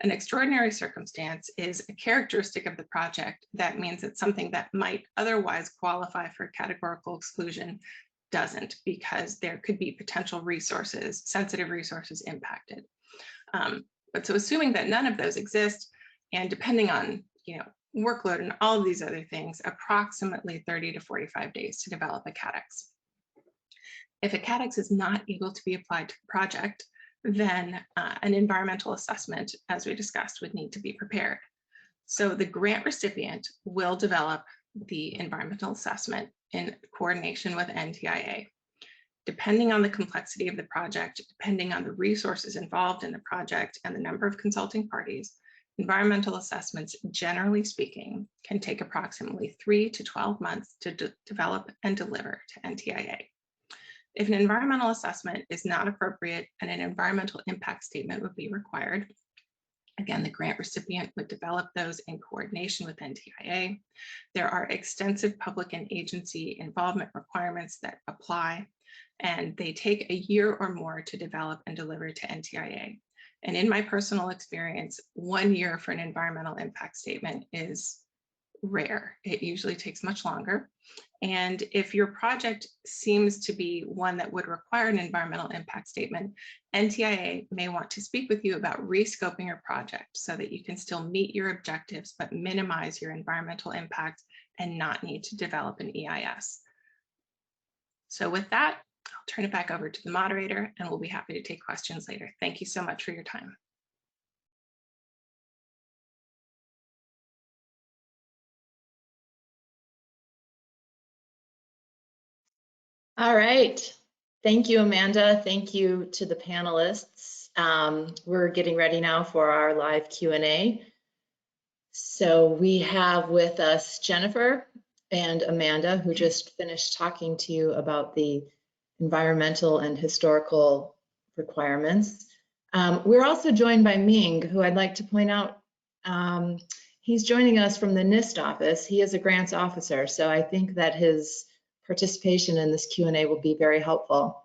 An extraordinary circumstance is a characteristic of the project that means that something that might otherwise qualify for categorical exclusion doesn't, because there could be potential resources, sensitive resources impacted. But so assuming that none of those exist, and depending on workload and all of these other things, approximately 30 to 45 days to develop a CADEX. If a CADEX is not able to be applied to the project, then an environmental assessment, as we discussed, would need to be prepared. So the grant recipient will develop the environmental assessment in coordination with NTIA. Depending on the complexity of the project, depending on the resources involved in the project and the number of consulting parties, environmental assessments, generally speaking, can take approximately 3 to 12 months to develop and deliver to NTIA. If an environmental assessment is not appropriate and an environmental impact statement would be required, again, the grant recipient would develop those in coordination with NTIA. There are extensive public and agency involvement requirements that apply, and they take a year or more to develop and deliver to NTIA. And in my personal experience, 1 year for an environmental impact statement is rare. It usually takes much longer. And if your project seems to be one that would require an environmental impact statement, NTIA may want to speak with you about rescoping your project so that you can still meet your objectives, but minimize your environmental impact and not need to develop an EIS. So with that, I'll turn it back over to the moderator and we'll be happy to take questions later. Thank you so much for your time. All right. Thank you, Amanda. Thank you to the panelists. We're getting ready now for our live Q&A. So we have with us Jennifer and Amanda, who just finished talking to you about the environmental and historical requirements. We're also joined by Ming, who I'd like to point out, he's joining us from the NIST office. He is a grants officer, so I think that his participation in this Q&A will be very helpful.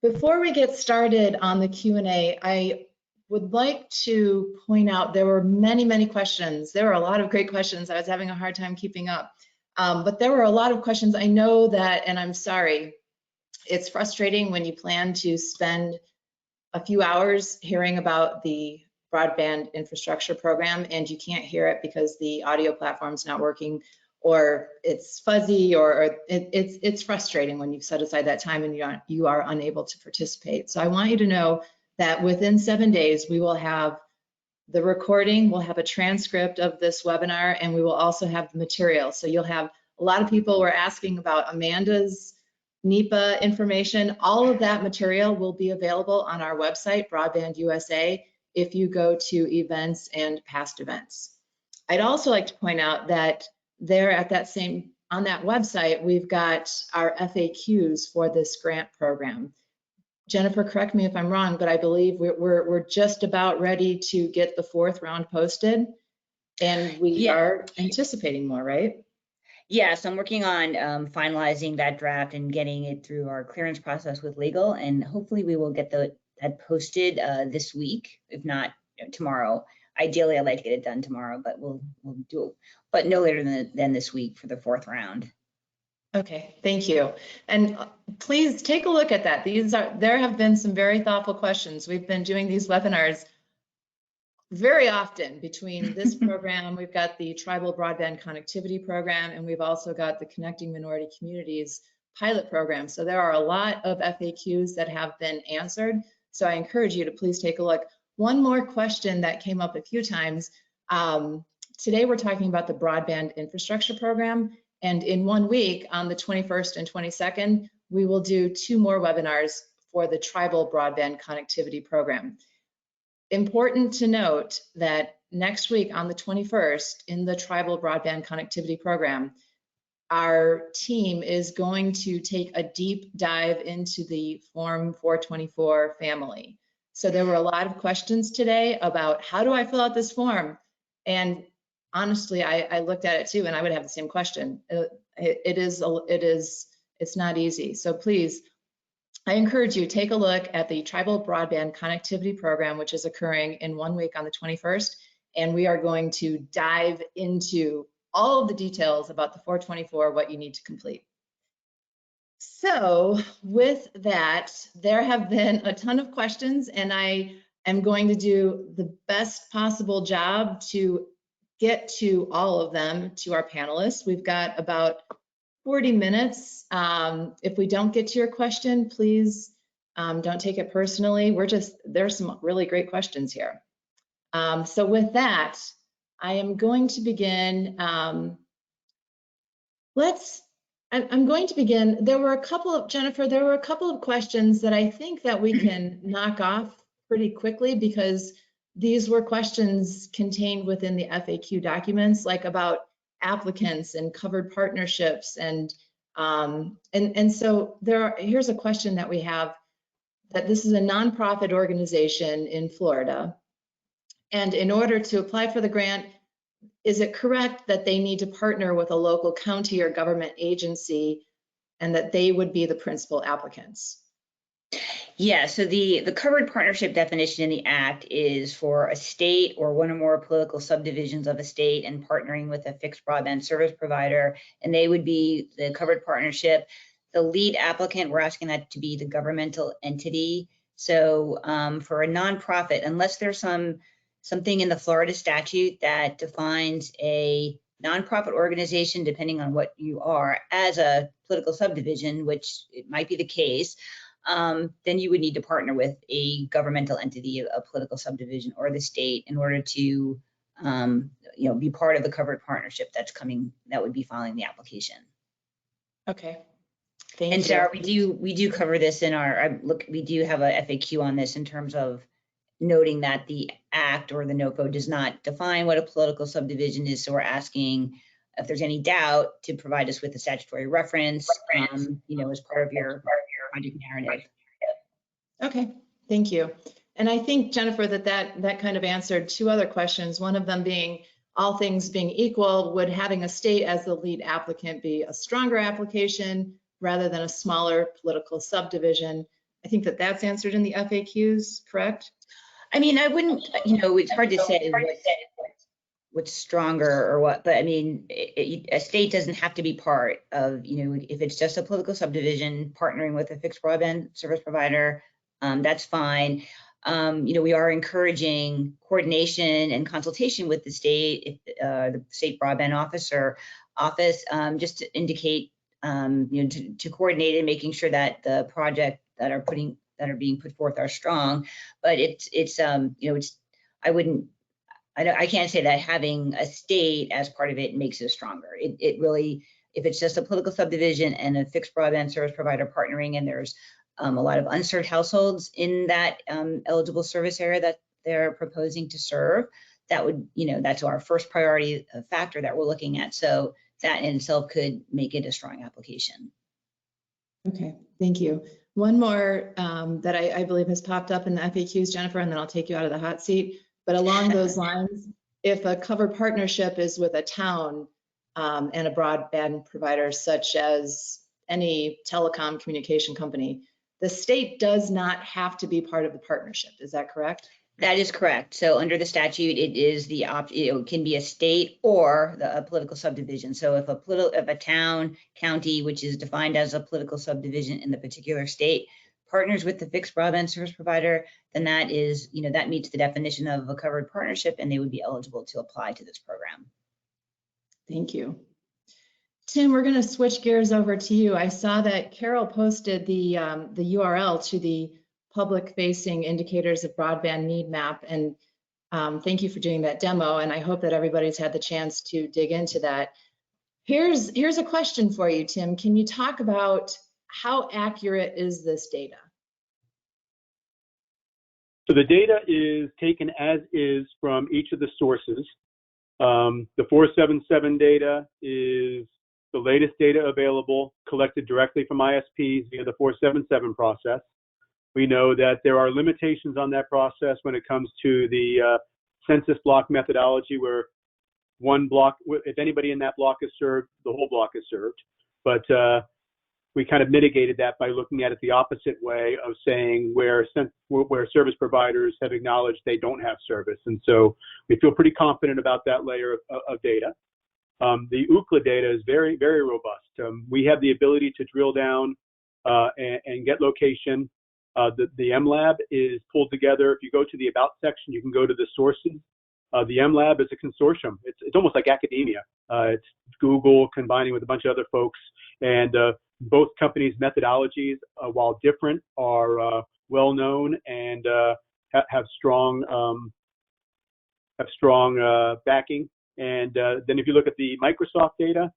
Before we get started on the Q&A, I would like to point out there were many questions. There were a lot of great questions. I was having a hard time keeping up, but there were a lot of questions. I know that, and I'm sorry, it's frustrating when you plan to spend a few hours hearing about the Broadband Infrastructure Program and you can't hear it because the audio platform's not working, or it's fuzzy, or it's frustrating when you've set aside that time and you are unable to participate. So I want you to know that within 7 days, we will have the recording, we'll have a transcript of this webinar, and we will also have the material. So you'll have, a lot of people were asking about Amanda's Nepa information. All of that material will be available on our website, Broadband USA, if you go to events and past events. I'd also like to point out that there at that same, on that website, we've got our FAQs for this grant program. Jennifer, correct me if I'm wrong, but I believe we're just about ready to get the 4th round posted, and we are anticipating more, right? Yes, I'm working on finalizing that draft and getting it through our clearance process with legal, and hopefully we will get that posted this week, if not tomorrow. Ideally, I'd like to get it done tomorrow, but we'll do it, but no later than this week for the 4th round. Okay, thank you. And please take a look at that. There have been some very thoughtful questions. We've been doing these webinars very often between this program. We've got the Tribal Broadband Connectivity Program, and we've also got the Connecting Minority Communities pilot program. So there are a lot of FAQs that have been answered. So I encourage you to please take a look. One more question that came up a few times. Today we're talking about the Broadband Infrastructure Program, and in 1 week, on the 21st and 22nd, we will do 2 more webinars for the Tribal Broadband Connectivity Program. Important to note that next week on the 21st, in the Tribal Broadband Connectivity Program, our team is going to take a deep dive into the Form 424 family. So there were a lot of questions today about how do I fill out this form? And honestly, I looked at it too, and I would have the same question. It's not easy. So please, I encourage you, take a look at the Tribal Broadband Connectivity Program, which is occurring in 1 week on the 21st. And we are going to dive into all of the details about the 424, what you need to complete. So with that, there have been a ton of questions, and I am going to do the best possible job to get to all of them to our panelists. We've got about 40 minutes. If we don't get to your question, please don't take it personally. There's some really great questions here. So with that, I am going to begin. I'm going to begin. There were a couple of, Jennifer, there were a couple of questions that I think that we can knock off pretty quickly, because these were questions contained within the FAQ documents, like about applicants and covered partnerships. And so here's a question that we have, that this is a nonprofit organization in Florida. And in order to apply for the grant, is it correct that they need to partner with a local county or government agency, and that they would be the principal applicants? Yeah, so the covered partnership definition in the Act is for a state or one or more political subdivisions of a state and partnering with a fixed broadband service provider, and they would be the covered partnership. The lead applicant, we're asking that to be the governmental entity. So for a nonprofit, unless there's something in the Florida statute that defines a nonprofit organization, depending on what you are, as a political subdivision, which it might be the case, then you would need to partner with a governmental entity, a political subdivision, or the state in order to be part of the covered partnership that would be filing the application. Okay. Thank And you. Sarah, we do cover this in our we do have a FAQ on this in terms of noting that the act or the NOPO does not define what a political subdivision is. So we're asking if there's any doubt to provide us with a statutory reference, as part of your project narrative. Okay, thank you. And I think, Jennifer, that kind of answered two other questions. One of them being, all things being equal, would having a state as the lead applicant be a stronger application rather than a smaller political subdivision? I think that's answered in the FAQs, correct? I mean, I wouldn't, it's hard to say what's stronger or what, but I mean, a state doesn't have to be part of, if it's just a political subdivision partnering with a fixed broadband service provider, that's fine. We are encouraging coordination and consultation with the state, the state broadband office, just to indicate, to coordinate and making sure that the project that are being put forth are strong. But I can't say that having a state as part of it makes it stronger. It really, if it's just a political subdivision and a fixed broadband service provider partnering, and there's a lot of unserved households in that eligible service area that they're proposing to serve, that's our first priority factor that we're looking at. So that in itself could make it a strong application. Okay, thank you. One more that I believe has popped up in the FAQs, Jennifer, and then I'll take you out of the hot seat. But along those lines, if a covered partnership is with a town and a broadband provider, such as any telecom communication company, the state does not have to be part of the partnership. Is that correct? That is correct. So under the statute, it is it can be a state or a political subdivision. So if a town, county, which is defined as a political subdivision in the particular state, partners with the fixed broadband service provider, then that is, that meets the definition of a covered partnership, and they would be eligible to apply to this program. Thank you. Tim, we're going to switch gears over to you. I saw that Carol posted the URL to the public-facing indicators of broadband need map, and thank you for doing that demo, and I hope that everybody's had the chance to dig into that. Here's a question for you, Tim. Can you talk about how accurate is this data? So the data is taken as is from each of the sources. The 477 data is the latest data available, collected directly from ISPs via the 477 process. We know that there are limitations on that process when it comes to the census block methodology, where one block, if anybody in that block is served, the whole block is served. But we kind of mitigated that by looking at it the opposite way of saying where service providers have acknowledged they don't have service. And so we feel pretty confident about that layer of data. The UCLA data is very, very robust. We have the ability to drill down and get location. The MLab is pulled together. If you go to the About section, you can go to the sources. The MLab is a consortium. It's almost like academia. It's Google combining with a bunch of other folks, and both companies' methodologies, while different, are well known and have strong backing. And then if you look at the Microsoft data,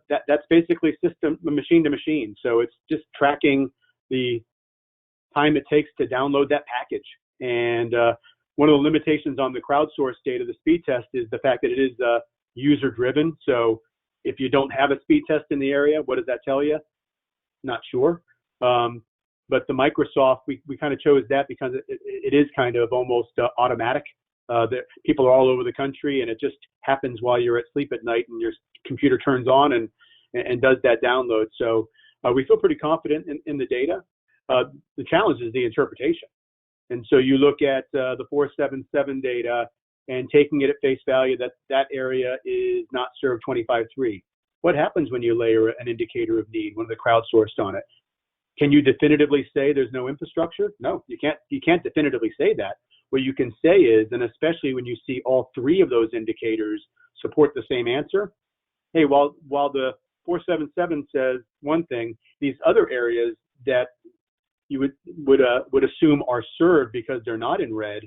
that's basically system machine to machine. So it's just tracking the time it takes to download that package. And one of the limitations on the crowdsourced data, the speed test, is the fact that it is user driven. So if you don't have a speed test in the area, what does that tell you? Not sure. But the Microsoft, we kind of chose that because it is kind of almost automatic. That people are all over the country, and it just happens while you're at sleep at night, and your computer turns on and does that download. So we feel pretty confident in the data. The challenge is the interpretation. And so you look at the 477 data and taking it at face value that area is not served 25.3. What happens when you layer an indicator of need, one of the crowdsourced on it? Can you definitively say there's no infrastructure? No, you can't. You can't definitively say that. What you can say is, and especially when you see all three of those indicators support the same answer, hey, while the 477 says one thing, these other areas that you would assume are served because they're not in red,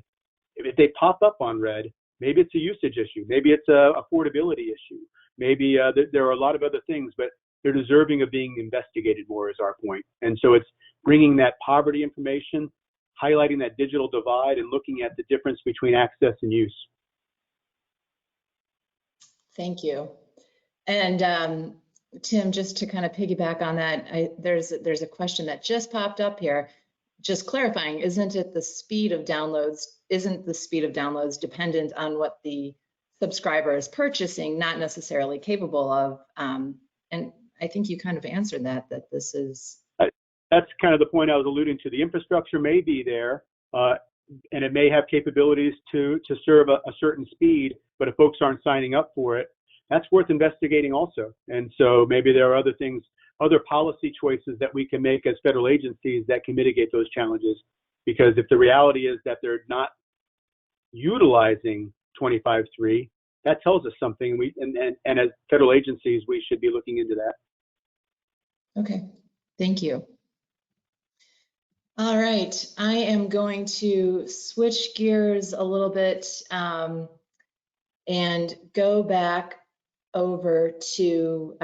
if they pop up on red, maybe it's a usage issue, maybe it's a affordability issue, maybe there are a lot of other things, but they're deserving of being investigated more, is our point. And so it's bringing that poverty information, highlighting that digital divide, and looking at the difference between access and use. Thank you. And Tim, just to kind of piggyback on that, there's a question that just popped up here. Just clarifying, isn't the speed of downloads dependent on what the subscriber is purchasing, not necessarily capable of? And I think you kind of answered that this is. That's kind of the point I was alluding to. The infrastructure may be there, and it may have capabilities to serve a certain speed, but if folks aren't signing up for it, that's worth investigating also. And so maybe there are other things, other policy choices that we can make as federal agencies that can mitigate those challenges. Because if the reality is that they're not utilizing 25.3, that tells us something. And as federal agencies, we should be looking into that. Okay, thank you. All right, I am going to switch gears a little bit and go back over to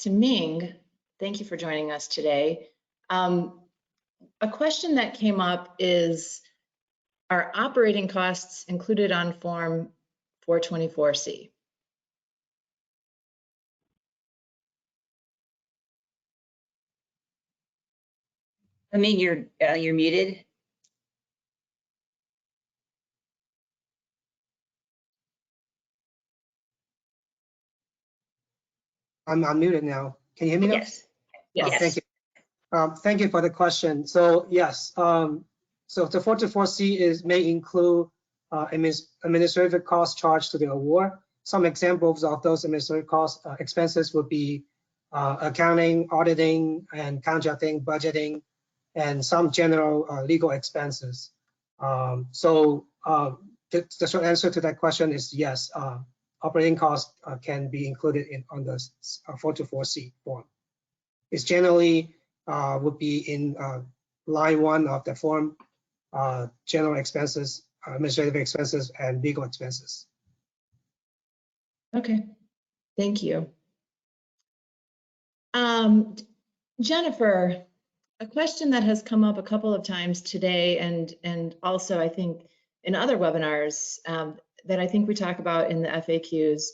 Ming. Thank you for joining us today. A question that came up is, are operating costs included on Form 424C? I mean, you're muted. I'm unmuted now. Can you hear me now? Yes. Yes. Yes. Thank you. Thank you for the question. So yes, so the 424C may include administrative costs charged to the award. Some examples of those administrative cost expenses would be accounting, auditing, and contracting, budgeting, and some general legal expenses. So the short answer to that question is yes. Operating costs can be included on the 424C form. It's generally would be in line 1 of the form, general expenses, administrative expenses, and legal expenses. Okay, thank you. Jennifer, a question that has come up a couple of times today, and also I think in other webinars that I think we talk about in the FAQs,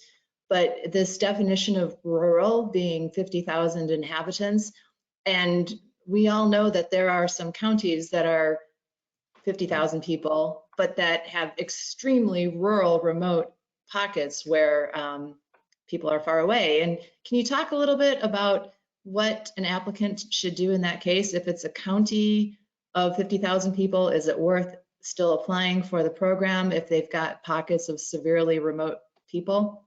but this definition of rural being 50,000 inhabitants, and we all know that there are some counties that are 50,000 people, but that have extremely rural, remote pockets where people are far away. And can you talk a little bit about what an applicant should do in that case? If it's a county of 50,000 people, is it worth still applying for the program if they've got pockets of severely remote people?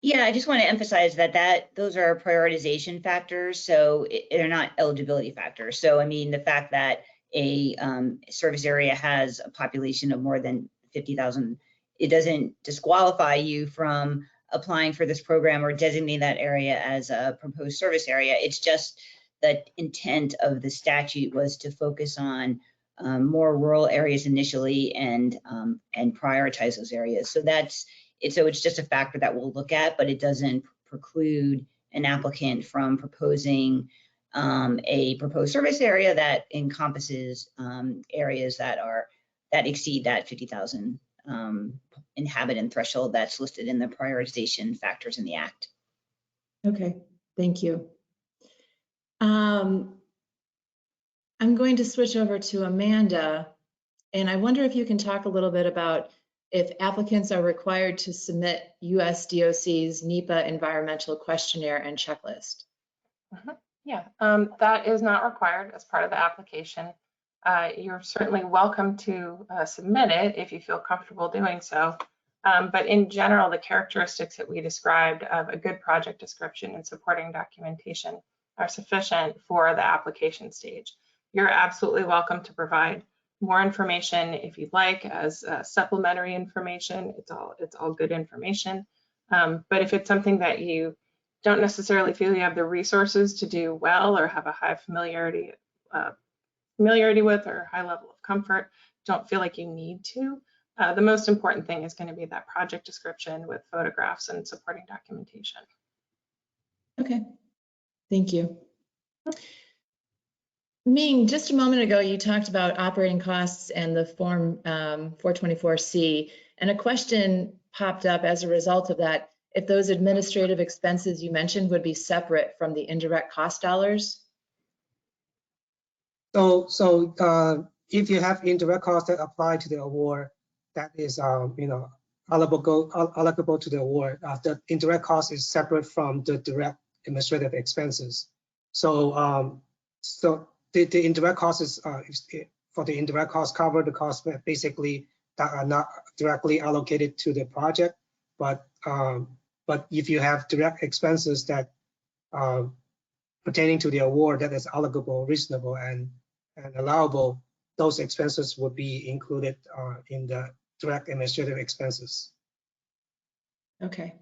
Yeah, I just want to emphasize that those are prioritization factors, so they're not eligibility factors. So I mean, the fact that a service area has a population of more than 50,000, it doesn't disqualify you from applying for this program or designating that area as a proposed service area. It's just the intent of the statute was to focus on more rural areas initially and prioritize those areas. So it's just a factor that we'll look at, but it doesn't preclude an applicant from proposing a proposed service area that encompasses areas that exceed that 50,000 inhabitant threshold that's listed in the prioritization factors in the Act. Okay, thank you. I'm going to switch over to Amanda, and I wonder if you can talk a little bit about if applicants are required to submit USDOC's Nepa environmental questionnaire and checklist. Yeah, that is not required as part of the application. You're certainly welcome to submit it if you feel comfortable doing so. But in general, the characteristics that we described of a good project description and supporting documentation are sufficient for the application stage. You're absolutely welcome to provide more information if you'd like as supplementary information. It's all good information. But if it's something that you don't necessarily feel you have the resources to do well or have a high familiarity with or high level of comfort, don't feel like you need to, the most important thing is going to be that project description with photographs and supporting documentation. Okay, thank you. Ming, just a moment ago, you talked about operating costs and the Form 424C, and a question popped up as a result of that. If those administrative expenses you mentioned would be separate from the indirect cost dollars? So if you have indirect costs that apply to the award, that is, allocable to the award. The indirect cost is separate from the direct administrative expenses. So, the indirect costs is for the indirect costs cover the costs basically that are not directly allocated to the project, but if you have direct expenses that pertaining to the award that is allocable, reasonable, and allowable, those expenses would be included in the direct administrative expenses. Okay.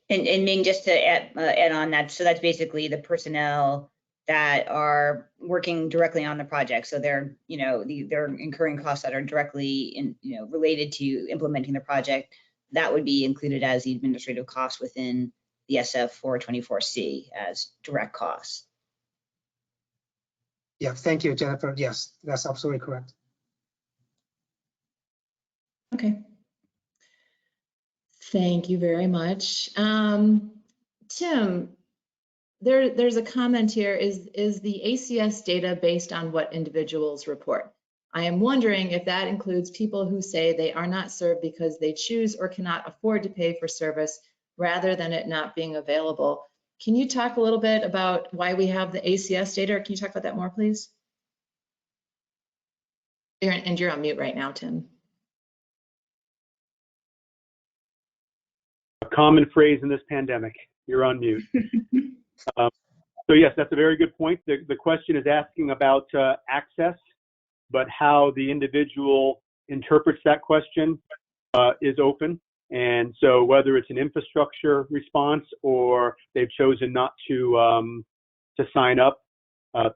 And Ming, just to add on that, so that's basically the personnel that are working directly on the project. So they're, they're incurring costs that are directly related to implementing the project. That would be included as the administrative cost within the SF 424C as direct costs. Yeah, thank you, Jennifer. Yes, that's absolutely correct. Okay. Thank you very much. Tim, there's a comment here. Is the ACS data based on what individuals report? I am wondering if that includes people who say they are not served because they choose or cannot afford to pay for service rather than it not being available. Can you talk a little bit about why we have the ACS data? Or can you talk about that more, please? You're on mute right now, Tim. A common phrase in this pandemic, you're on mute. So yes, that's a very good point. The question is asking about access, but how the individual interprets that question is open. And so whether it's an infrastructure response or they've chosen not to sign up, that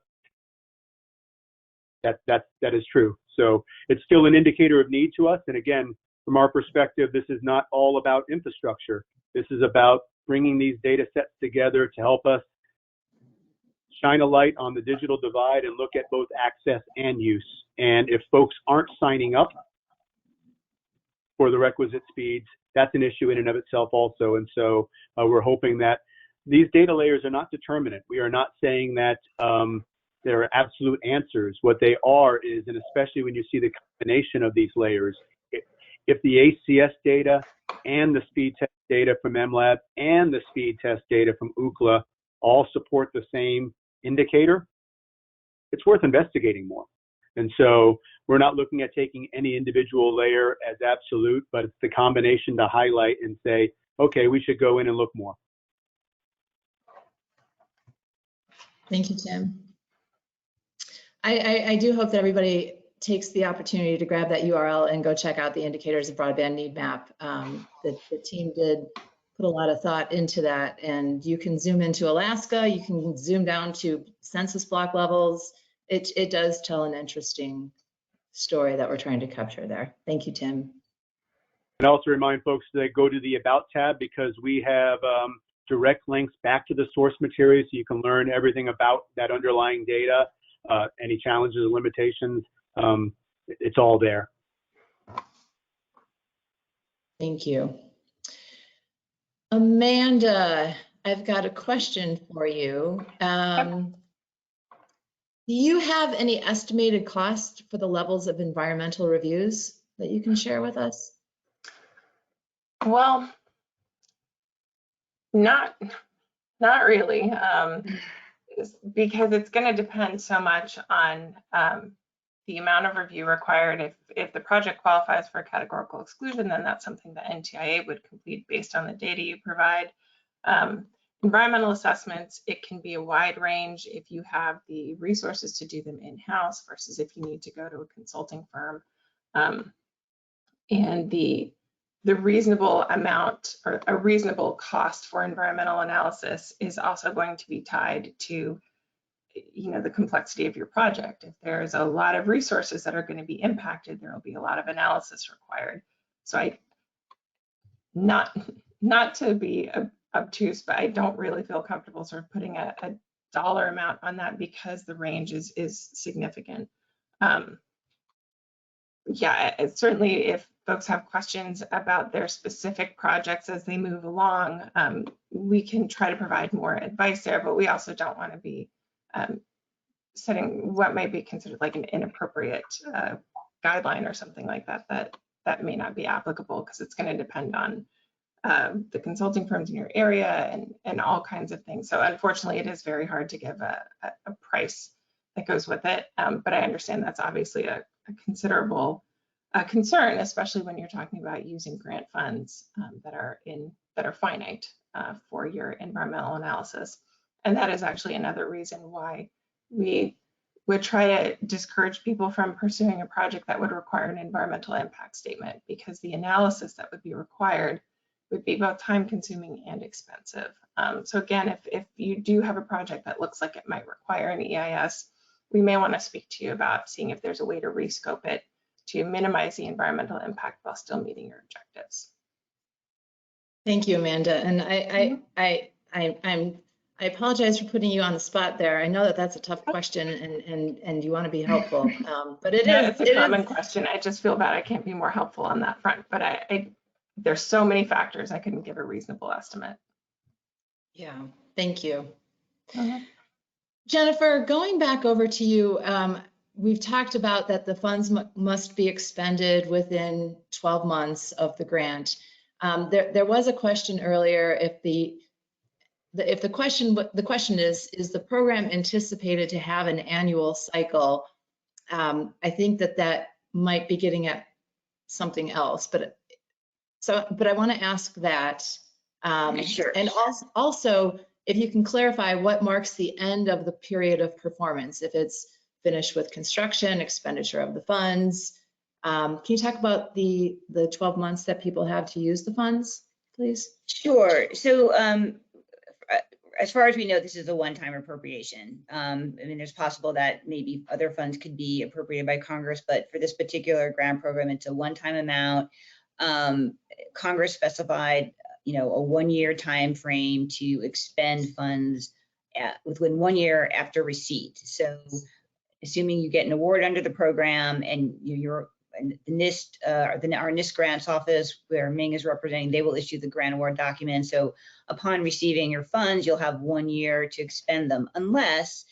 is true. So it's still an indicator of need to us. And again, from our perspective, this is not all about infrastructure. This is about bringing these data sets together to help us shine a light on the digital divide and look at both access and use. And if folks aren't signing up for the requisite speeds, that's an issue in and of itself also. And so we're hoping that these data layers are not determinate. We are not saying that there are absolute answers. What they are is, and especially when you see the combination of these layers, if the ACS data and the speed test data from MLab and the speed test data from UCLA all support the same indicator, it's worth investigating more. And so we're not looking at taking any individual layer as absolute, but it's the combination to highlight and say, okay, we should go in and look more. Thank you, Tim. I do hope that everybody takes the opportunity to grab that URL and go check out the indicators of broadband need map. The team did put a lot of thought into that, and you can zoom into Alaska, you can zoom down to census block levels. It does tell an interesting story that we're trying to capture there. Thank you, Tim. And also remind folks to go to the About tab, because we have direct links back to the source material so you can learn everything about that underlying data, any challenges and limitations. It's all there. Thank you. Amanda, I've got a question for you. Do you have any estimated cost for the levels of environmental reviews that you can share with us? Well, not really, because it's going to depend so much on the amount of review required. If the project qualifies for a categorical exclusion, then that's something that NTIA would complete based on the data you provide. Environmental assessments, it can be a wide range if you have the resources to do them in-house versus if you need to go to a consulting firm. And the reasonable amount or a reasonable cost for environmental analysis is also going to be tied to the complexity of your project. If there's a lot of resources that are going to be impacted, there will be a lot of analysis required. So not to be obtuse, but I don't really feel comfortable sort of putting a dollar amount on that because the range is significant. Yeah, certainly if folks have questions about their specific projects as they move along, we can try to provide more advice there, but we also don't want to be setting what might be considered like an inappropriate guideline or something like that that may not be applicable, because it's going to depend on the consulting firms in your area and all kinds of things. So unfortunately, it is very hard to give a price that goes with it. But I understand that's obviously a considerable concern, especially when you're talking about using grant funds that are finite for your environmental analysis. And that is actually another reason why we would try to discourage people from pursuing a project that would require an environmental impact statement, because the analysis that would be required would be both time consuming and expensive. So again, if you do have a project that looks like it might require an EIS, we may want to speak to you about seeing if there's a way to rescope it to minimize the environmental impact while still meeting your objectives. Thank you, Amanda. And I apologize for putting you on the spot there. I know that that's a tough question, and you want to be helpful, but It's a common question. I just feel bad I can't be more helpful on that front, but there's so many factors I couldn't give a reasonable estimate. Yeah, thank you. Jennifer, going back over to you, we've talked about that the funds must be expended within 12 months of the grant. There was a question earlier if the question is the program anticipated to have an annual cycle? I think that might be getting at something else, but I want to ask that. Sure. And also, if you can clarify what marks the end of the period of performance, if it's finished with construction, expenditure of the funds. Can you talk about the 12 months that people have to use the funds, please? Sure. So as far as we know, this is a one-time appropriation. I mean, it's possible that maybe other funds could be appropriated by Congress, but for this particular grant program, it's a one-time amount. Congress specified, a one-year time frame to expend funds within 1 year after receipt. So assuming you get an award under the program and you're the NIST, our NIST grants office, where Ming is representing, they will issue the grant award document. So upon receiving your funds, you'll have 1 year to expend them, unless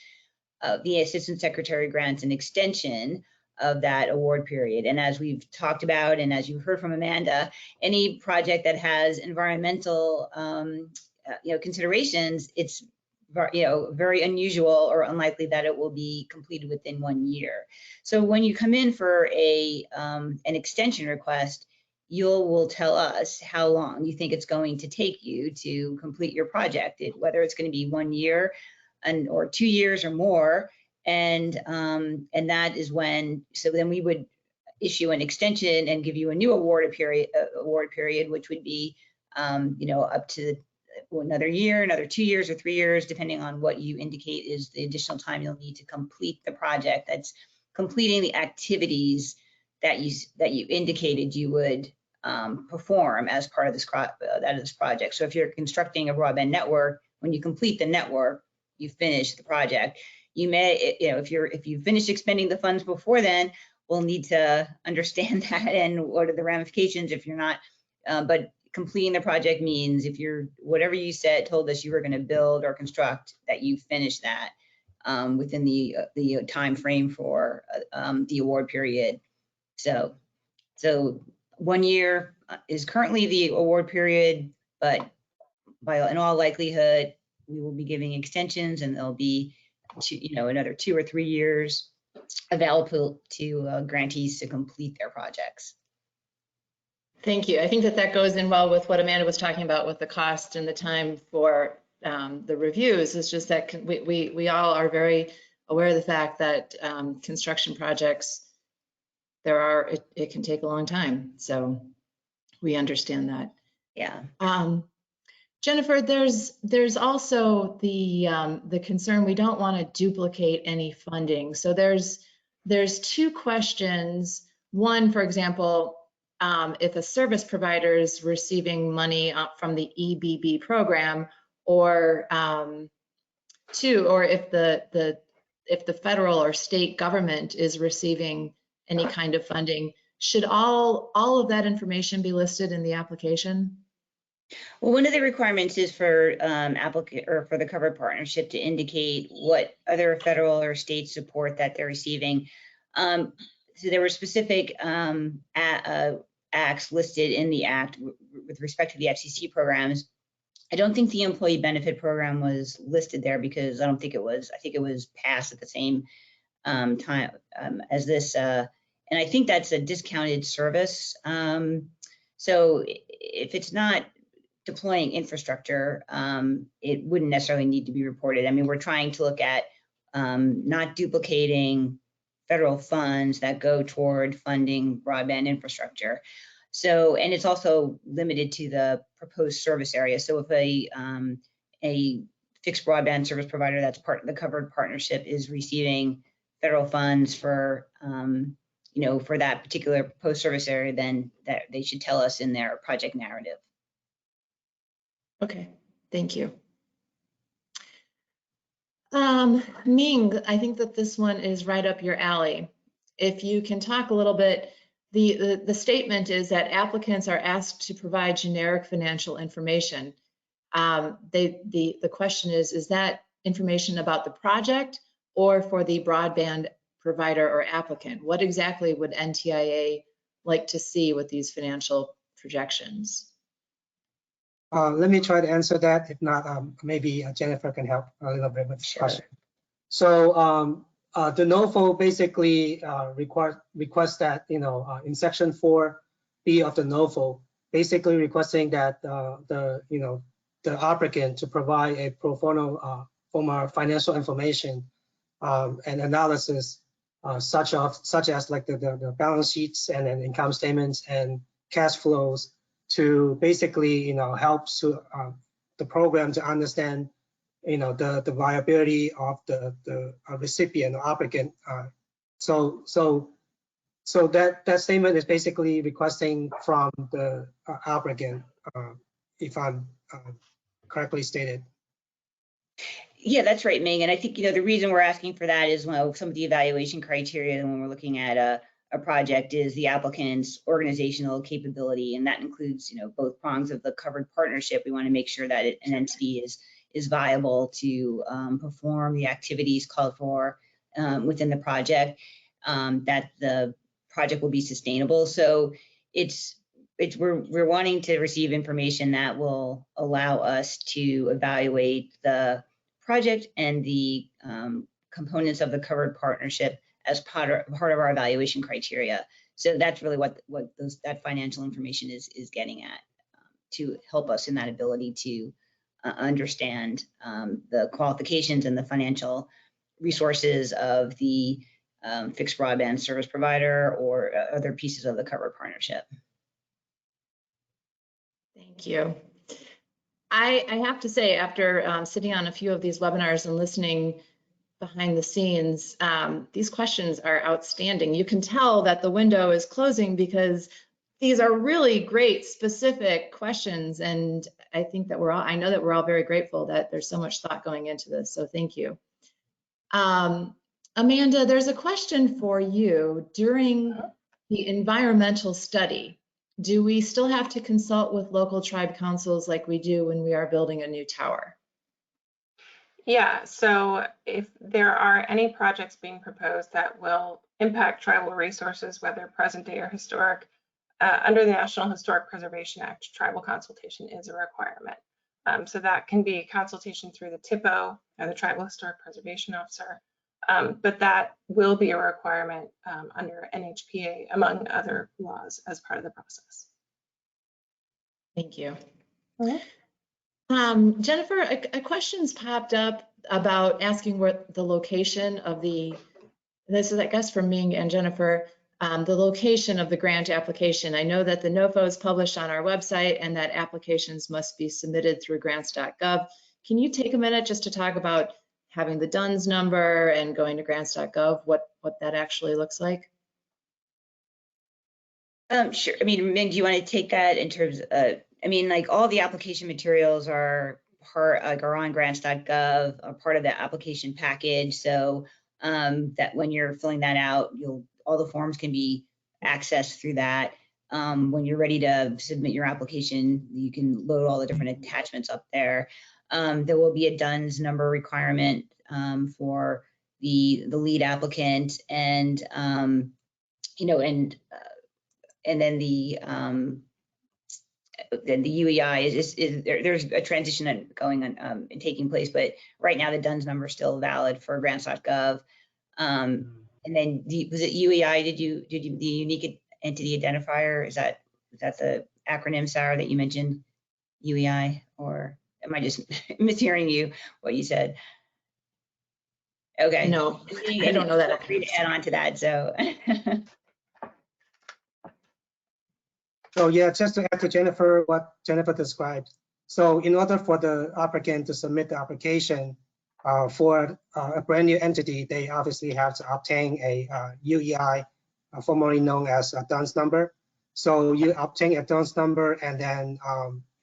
the Assistant Secretary grants an extension of that award period. And as we've talked about, and as you heard from Amanda, any project that has environmental considerations, it's very unusual or unlikely that it will be completed within 1 year. So when you come in for an extension request, you will tell us how long you think it's going to take you to complete your project, whether it's going to be 1 year or 2 years or more. And that is when, so then we would issue an extension and give you a new award period, which would be, up to another year, another 2 years or 3 years, depending on what you indicate is the additional time you'll need to complete the project. That's completing the activities that you indicated you would perform as part of this project. So if you're constructing a broadband network, when you complete the network, you finish the project. You may, if you finish expending the funds before then, we'll need to understand that and what are the ramifications if you're not. But completing the project means if you're, whatever you told us you were going to build or construct, that you finish that within the time frame for the award period. So 1 year is currently the award period, but in all likelihood, we will be giving extensions, and there'll be another 2 or 3 years available to grantees to complete their projects. Thank you. I think that goes in well with what Amanda was talking about with the cost and the time for the reviews. It's just that we all are very aware of the fact that construction projects, it can take a long time. So we understand that. Yeah. Jennifer, there's also the concern we don't want to duplicate any funding. So there's 2 questions. One, for example, if a service provider is receiving money from the EBB program, or or if the federal or state government is receiving any kind of funding, should all of that information be listed in the application? Well, one of the requirements is for applicant or for the covered partnership to indicate what other federal or state support that they're receiving. So there were specific acts listed in the act with respect to the FCC programs. I don't think the employee benefit program was listed there because I don't think it was. I think it was passed at the same time as this, and I think that's a discounted service. So if it's not deploying infrastructure, it wouldn't necessarily need to be reported. I mean, we're trying to look at not duplicating federal funds that go toward funding broadband infrastructure. So, and it's also limited to the proposed service area. So if a fixed broadband service provider that's part of the covered partnership is receiving federal funds for, for that particular proposed service area, then that they should tell us in their project narrative. Okay, thank you. Ming, I think that this one is right up your alley. If you can talk a little bit, the statement is that applicants are asked to provide generic financial information. The question is that information about the project or for the broadband provider or applicant? What exactly would NTIA like to see with these financial projections? Let me try to answer that. If not, maybe Jennifer can help a little bit with this question. So the NOFO basically requests that, in section 4B of the NOFO, basically requesting that the applicant to provide a pro forma financial information and analysis such as like the balance sheets and then income statements and cash flows to basically help the program to understand the viability of the recipient or applicant. So that statement is basically requesting from the applicant, if I'm correctly stated. Yeah, that's right, Ming. And I think the reason we're asking for that is some of the evaluation criteria when we're looking at a project is the applicant's organizational capability, and that includes both prongs of the covered partnership. We want to make sure that an entity is viable to perform the activities called for within the project, that the project will be sustainable. So we're wanting to receive information that will allow us to evaluate the project and the components of the covered partnership as part of our evaluation criteria. So that's really what that financial information is getting at, to help us in that ability to understand the qualifications and the financial resources of the fixed broadband service provider or other pieces of the covered partnership. Thank you. I have to say, after sitting on a few of these webinars and listening behind the scenes, these questions are outstanding. You can tell that the window is closing because these are really great, specific questions, and I think that I know that we're all very grateful that there's so much thought going into this, so thank you. Amanda, there's a question for you. During the environmental study, do we still have to consult with local tribe councils like we do when we are building a new tower? Yeah, so if there are any projects being proposed that will impact tribal resources, whether present day or historic, under the National Historic Preservation Act, tribal consultation is a requirement. So that can be consultation through the TIPO, or the Tribal Historic Preservation Officer, but that will be a requirement under NHPA, among other laws, as part of the process. Thank you. Mm-hmm. Jennifer, a question's popped up about asking where the location of this is, I guess, from Ming and Jennifer, the location of the grant application. I know that the NOFO is published on our website and that applications must be submitted through grants.gov. Can you take a minute just to talk about having the DUNS number and going to grants.gov, what that actually looks like? Sure. I mean, Min, do you want to take that in terms of, I mean, like all the application materials are are on grants.gov, are part of the application package. So that when you're filling that out, all the forms can be accessed through that. When you're ready to submit your application, you can load all the different attachments up there. There will be a DUNS number requirement for the lead applicant, and you know, and then the UEI is there's a transition going on and taking place, but right now the DUNS number is still valid for grants.gov. And then was it UEI? Did you the unique entity identifier? Is that the acronym, Sarah, that you mentioned, UEI, or am I just mishearing you what you said? Okay. No, I don't know that. Feel free to add on to that. So. So yeah, just to add to Jennifer, what Jennifer described. So in order for the applicant to submit the application for a brand new entity, they obviously have to obtain a UEI, formerly known as a DUNS number. So you obtain a DUNS number and then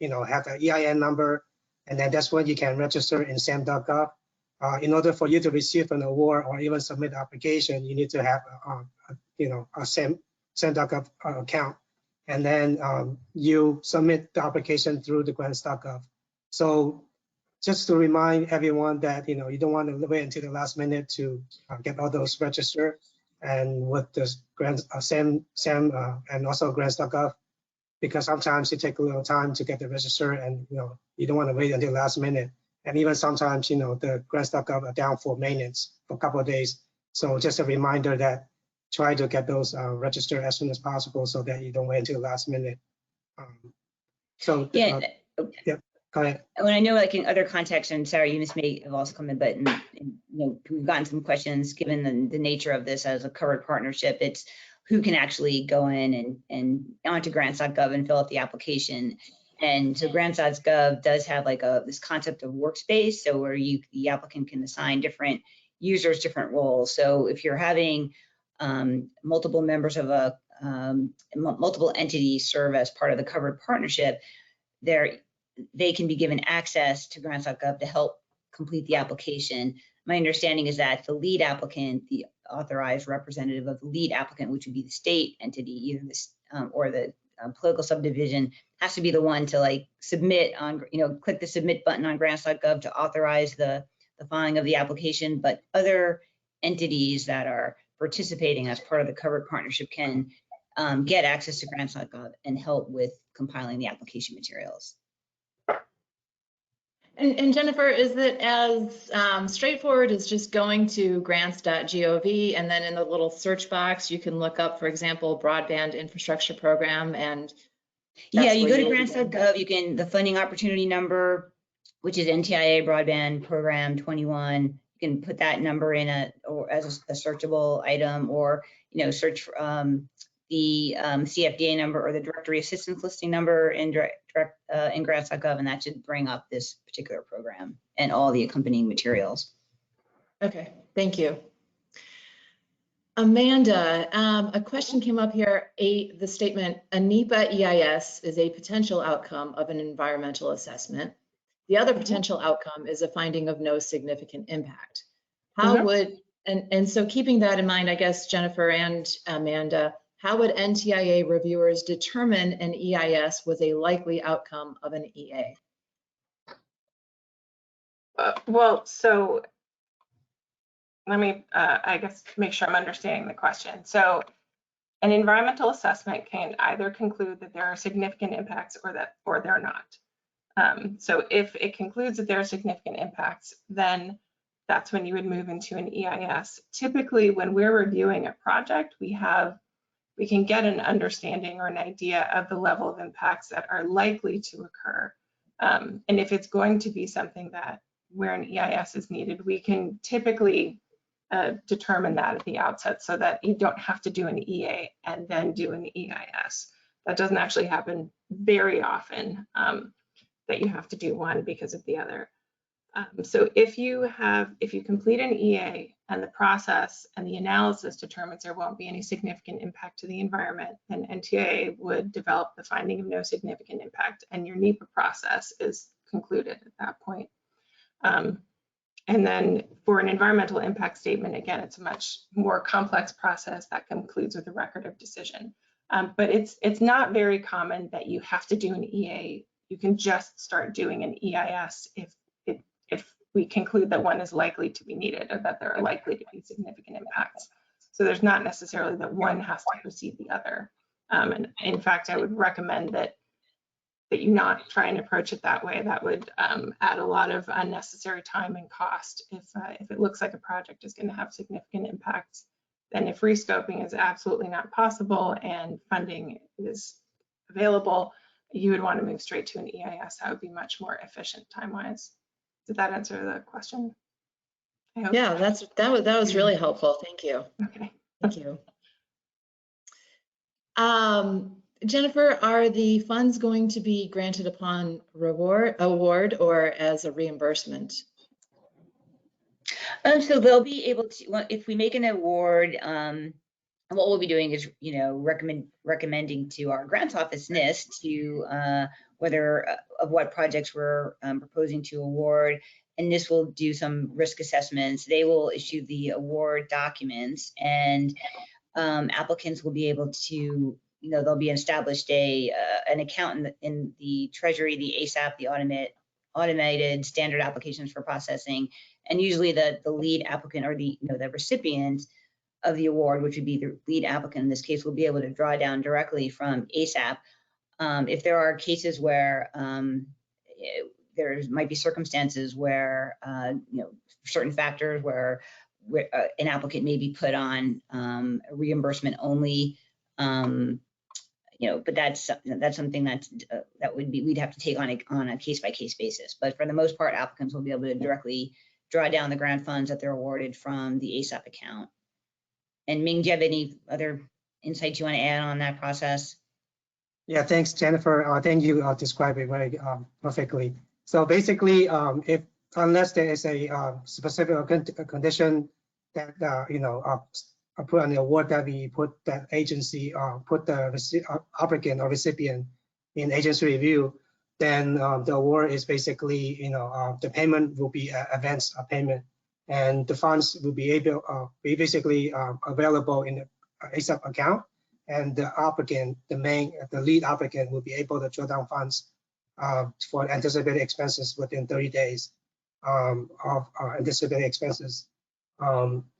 you know, have an EIN number, and then that's when you can register in SAM.gov. In order for you to receive an award or even submit the application, you need to have you know, a SAM.gov account. And then you submit the application through the grants.gov. So just to remind everyone that, you know, you don't want to wait until the last minute to get all those registered, and with the grants, SAM and also grants.gov, because sometimes it takes a little time to get the register, and you know, you don't want to wait until the last minute. And even sometimes, you know, the grants.gov are down for maintenance for a couple of days. So just a reminder that try to get those registered as soon as possible so that you don't wait until the last minute. So Yeah. Yeah, go ahead. When I know, like in other contexts, and Sarah, you may have also come in, but you know, we've gotten some questions given the nature of this as a covered partnership. It's who can actually go in and onto grants.gov and fill out the application. And so grants.gov does have like this concept of workspace, so where the applicant can assign different users different roles. So if you're having multiple members of a multiple entities serve as part of the covered partnership, they can be given access to grants.gov to help complete the application. My understanding is that the lead applicant, the authorized representative of the lead applicant, which would be the state entity, either this or the political subdivision, has to be the one to like submit on, you know, click the submit button on grants.gov to authorize the filing of the application. But other entities that are participating as part of the covered partnership can get access to grants.gov and help with compiling the application materials. And Jennifer, is it as straightforward as just going to grants.gov, and then in the little search box, you can look up, for example, Broadband Infrastructure Program? And yeah, you go to grants.gov, you can, the funding opportunity number, which is Ntia Broadband Program 21, you can put that number in or as a searchable item, or, you know, search for the CFDA number or the directory assistance listing number in grants.gov, and that should bring up this particular program and all the accompanying materials. Okay, thank you. Amanda, a question came up here. The statement, a NEPA EIS is a potential outcome of an environmental assessment. The other potential outcome is a finding of no significant impact. How would, and so keeping that in mind, I guess, Jennifer and Amanda, how would NTIA reviewers determine an EIS was a likely outcome of an EA? Well, so let me, I guess, make sure I'm understanding the question. So an environmental assessment can either conclude that there are significant impacts or they're not. So if it concludes that there are significant impacts, then that's when you would move into an EIS. Typically, when we're reviewing a project, we can get an understanding or an idea of the level of impacts that are likely to occur. And if it's going to be something that where an EIS is needed, we can typically determine that at the outset so that you don't have to do an EA and then do an EIS. That doesn't actually happen very often, that you have to do one because of the other. So if you complete an EA and the process and the analysis determines there won't be any significant impact to the environment, then NTIA would develop the finding of no significant impact, and your NEPA process is concluded at that point. And then for an environmental impact statement, again, it's a much more complex process that concludes with a record of decision. But it's not very common that you have to do an EA. You can just start doing an EIS if we conclude that one is likely to be needed or that there are likely to be significant impacts. So there's not necessarily that one has to precede the other. And in fact, I would recommend that you not try and approach it that way. That would add a lot of unnecessary time and cost. If it looks like a project is going to have significant impacts, then if rescoping is absolutely not possible and funding is available, you would want to move straight to an EIS. That would be much more efficient time-wise. Did that answer the question? I hope. Yeah, that was really helpful. Thank you. Okay. Thank you. Jennifer, are the funds going to be granted upon award or as a reimbursement? So they'll be able to, if we make an award, what we'll be doing is, recommending to our grants office NIST to whether of what projects we're proposing to award, and this will do some risk assessments. They will issue the award documents, and applicants will be able to, there'll be established an account in the Treasury, the ASAP, the automated standard applications for processing, and usually the lead applicant or the recipient of the award, which would be the lead applicant in this case, will be able to draw down directly from ASAP. If there are cases where there might be circumstances where certain factors where an applicant may be put on reimbursement only, but that's something that would be, we'd have to take on a case-by-case basis. But for the most part, applicants will be able to directly draw down the grant funds that they're awarded from the ASAP account. And Ming, do you have any other insights you want to add on that process? Yeah, thanks, Jennifer. I think you described it very perfectly. So basically, unless there is a specific condition that put on the award that we put that agency put the applicant or recipient in agency review, then the award is basically the payment will be advance payment, and the funds will be basically available in the ASAP account, and the applicant, the lead applicant, will be able to draw down funds for anticipated expenses within 30 days of anticipated expenses.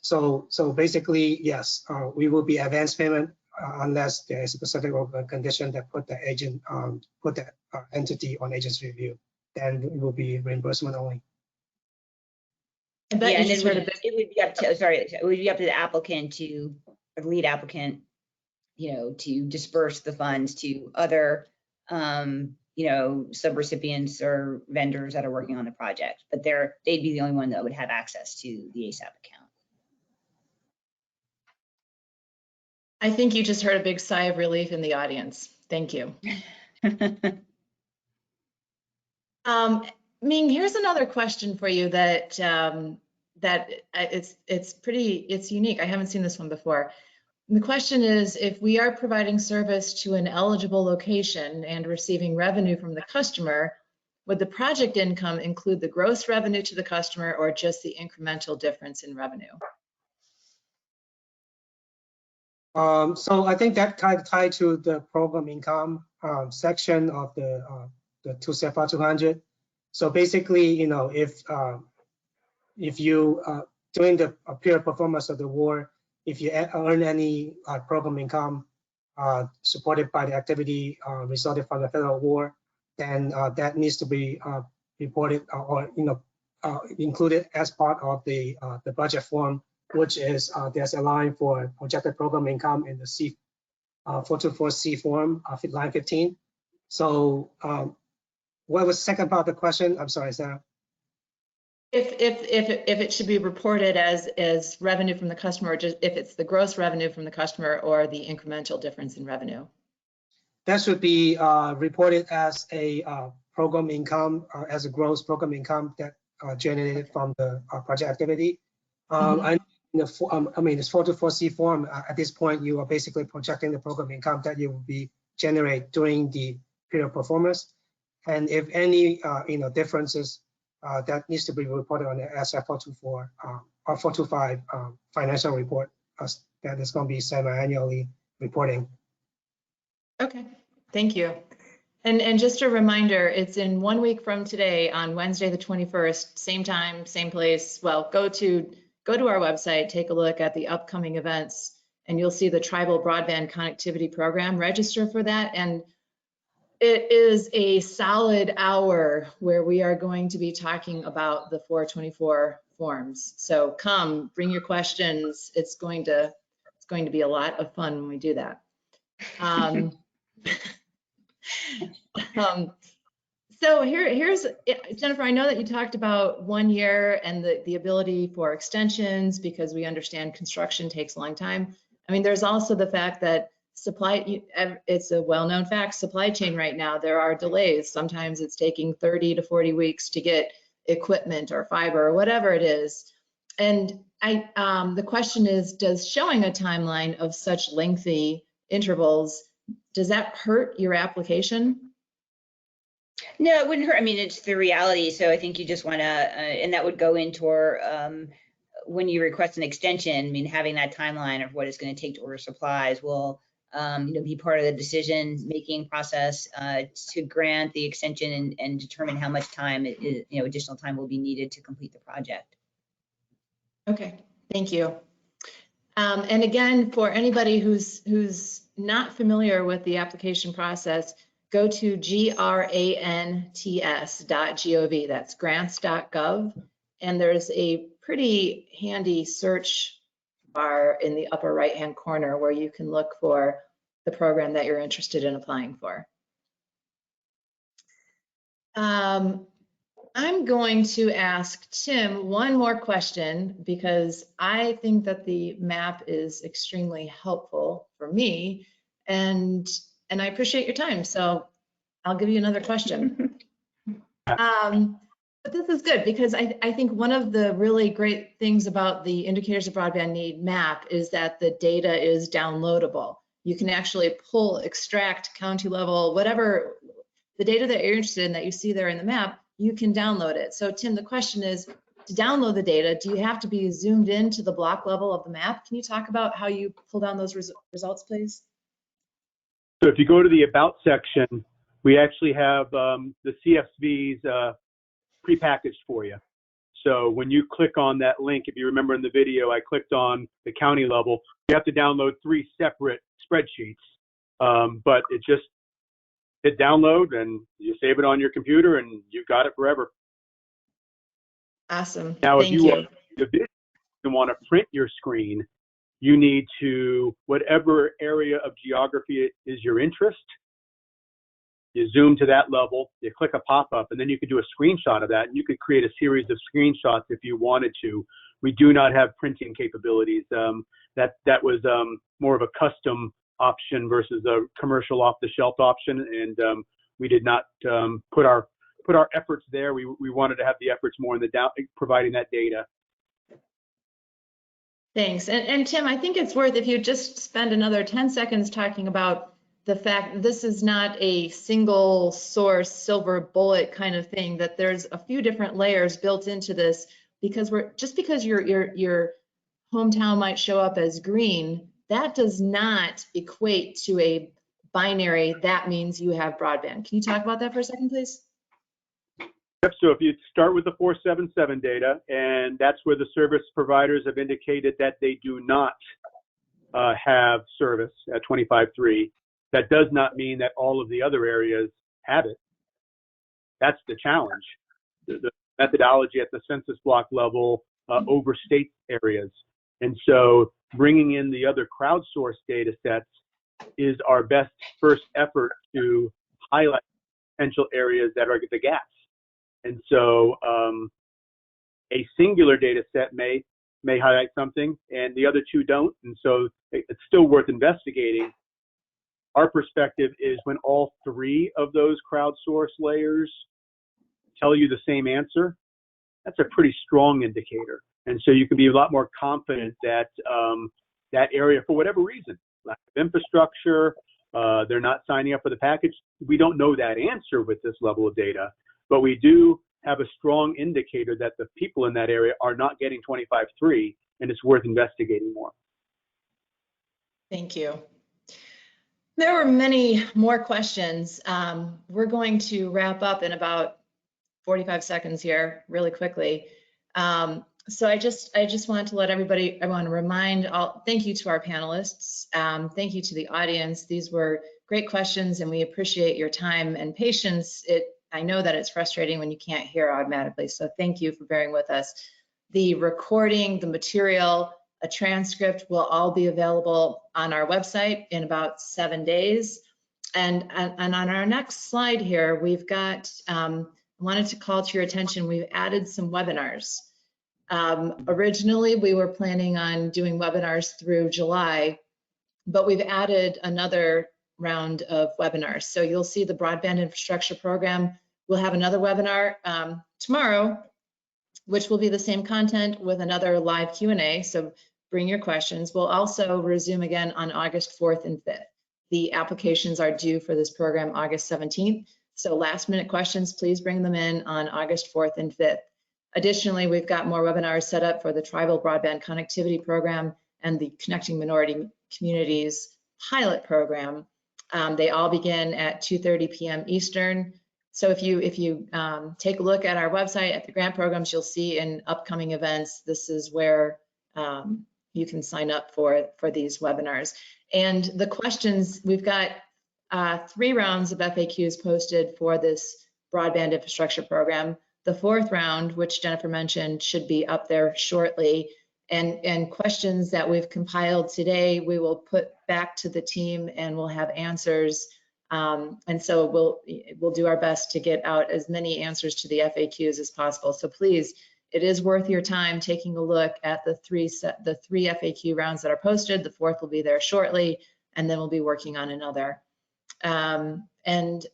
So basically, yes, we will be advance payment unless there is a specific condition that put the agent, put the entity on agency review. Then it will be reimbursement only. And then it would be up to, it would be up to the applicant or the lead applicant, to disperse the funds to other, subrecipients or vendors that are working on the project, but they'd be the only one that would have access to the ASAP account. I think you just heard a big sigh of relief in the audience. Thank you. Ming, here's another question for you that it's unique. I haven't seen this one before. The question is, if we are providing service to an eligible location and receiving revenue from the customer, would the project income include the gross revenue to the customer or just the incremental difference in revenue? So I think that tied to the program income section of the CFR 200. So basically, if you during the period performance of the award, if you earn any program income supported by the activity resulting from the federal award, then that needs to be reported or included as part of the budget form, which is there's a line for projected program income in the C 424C form, line 15. So what was the second part of the question? I'm sorry, Sarah. If it should be reported as revenue from the customer, or just if it's the gross revenue from the customer or the incremental difference in revenue? That should be reported as a program income, as a gross program income that generated from the project activity. Mhm. And this 424C form, at this point, you are basically projecting the program income that you will be generate during the period of performance. And if any differences that needs to be reported on the SF 424 or 425 financial report that is going to be semi-annually reporting. Okay, thank you. And just a reminder, it's in 1 week from today on Wednesday, the 21st, same time, same place. Well, go to our website, take a look at the upcoming events, and you'll see the Tribal Broadband Connectivity Program. Register for that, and it is a solid hour where we are going to be talking about the 424 forms. So come, bring your questions. It's going to be a lot of fun when we do that. So here's Jennifer. I know that you talked about 1 year and the ability for extensions because we understand construction takes a long time. I mean, there's also the fact that it's a well-known fact, supply chain right now, there are delays. Sometimes it's taking 30 to 40 weeks to get equipment or fiber or whatever it is. And the question is, does showing a timeline of such lengthy intervals, does that hurt your application? No, it wouldn't hurt. I mean, it's the reality. So I think you just want to, and that would go into our, when you request an extension, I mean, having that timeline of what it's going to take to order supplies will be part of the decision-making process to grant the extension and determine how much time, additional time will be needed to complete the project. Okay, thank you. And again, for anybody who's not familiar with the application process, go to grants.gov, that's grants.gov, and there's a pretty handy search bar in the upper right-hand corner where you can look for the program that you're interested in applying for. I'm going to ask Tim one more question because I think that the map is extremely helpful for me, and I appreciate your time. So I'll give you another question. But this is good because I think one of the really great things about the Indicators of Broadband Need map is that the data is downloadable. You can actually pull, extract, county level, whatever the data that you're interested in that you see there in the map, you can download it. So Tim, the question is, to download the data, do you have to be zoomed into the block level of the map? Can you talk about how you pull down those results, please? So if you go to the About section, we actually have the CSVs prepackaged for you. So when you click on that link, if you remember in the video, I clicked on the county level. You have to download 3 separate spreadsheets, but it just hit download and you save it on your computer and you've got it forever. Awesome. Now, Thank if you want to print your screen, you need to, whatever area of geography is your interest, you zoom to that level, you click a pop-up, and then you could do a screenshot of that, and you could create a series of screenshots if you wanted to. We do not have printing capabilities. That was more of a custom option versus a commercial off-the-shelf option, and we did not put our efforts there. We wanted to have the efforts more in the providing that data. Thanks. And Tim, I think it's worth if you just spend another 10 seconds talking about the fact that this is not a single source silver bullet kind of thing, that there's a few different layers built into this, because because your hometown might show up as green, that does not equate to a binary. That means you have broadband. Can you talk about that for a second, please? Yep, so if you start with the 477 data, and that's where the service providers have indicated that they do not have service at 25.3, that does not mean that all of the other areas have it. That's the challenge. The methodology at the census block level overstates areas. And so bringing in the other crowdsourced data sets is our best first effort to highlight potential areas that are the gaps. And so a singular data set may highlight something and the other two don't. And so it's still worth investigating. Our perspective is when all 3 of those crowdsourced layers tell you the same answer, that's a pretty strong indicator. And so you can be a lot more confident that that area, for whatever reason, lack of infrastructure, they're not signing up for the package. We don't know that answer with this level of data, but we do have a strong indicator that the people in that area are not getting 25.3, and it's worth investigating more. Thank you. There were many more questions. We're going to wrap up in about 45 seconds here really quickly. So I just wanted to let everybody, I want to remind all, thank you to our panelists. Thank you to the audience. These were great questions and we appreciate your time and patience. I know that it's frustrating when you can't hear automatically. So thank you for bearing with us. The recording, the material, a transcript will all be available on our website in about 7 days. And on our next slide here, we've got, I wanted to call to your attention, we've added some webinars. Originally, we were planning on doing webinars through July, but we've added another round of webinars. So you'll see the Broadband Infrastructure Program. We'll have another webinar tomorrow, which will be the same content with another live Q&A. So bring your questions. We'll also resume again on August 4th and 5th. The applications are due for this program August 17th. So last minute questions, please bring them in on August 4th and 5th. Additionally, we've got more webinars set up for the Tribal Broadband Connectivity Program and the Connecting Minority Communities pilot program. They all begin at 2:30 p.m. Eastern. So if you take a look at our website at the grant programs, you'll see in upcoming events, this is where you can sign up for these webinars. And the questions, we've got 3 rounds of FAQs posted for this broadband infrastructure program. The 4th round, which Jennifer mentioned, should be up there shortly. And questions that we've compiled today, we will put back to the team and we'll have answers. And so we'll do our best to get out as many answers to the FAQs as possible. So please, it is worth your time taking a look at the 3 FAQ rounds that are posted. The 4th will be there shortly, and then we'll be working on another. And on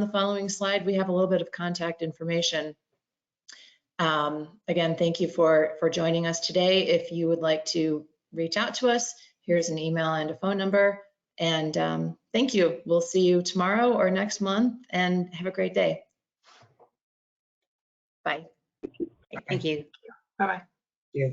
the following slide, we have a little bit of contact information. Again, thank you for joining us today. If you would like to reach out to us, here's an email and a phone number. And thank you. We'll see you tomorrow or next month, and have a great day. Bye. Thank you. Bye-bye. Yeah.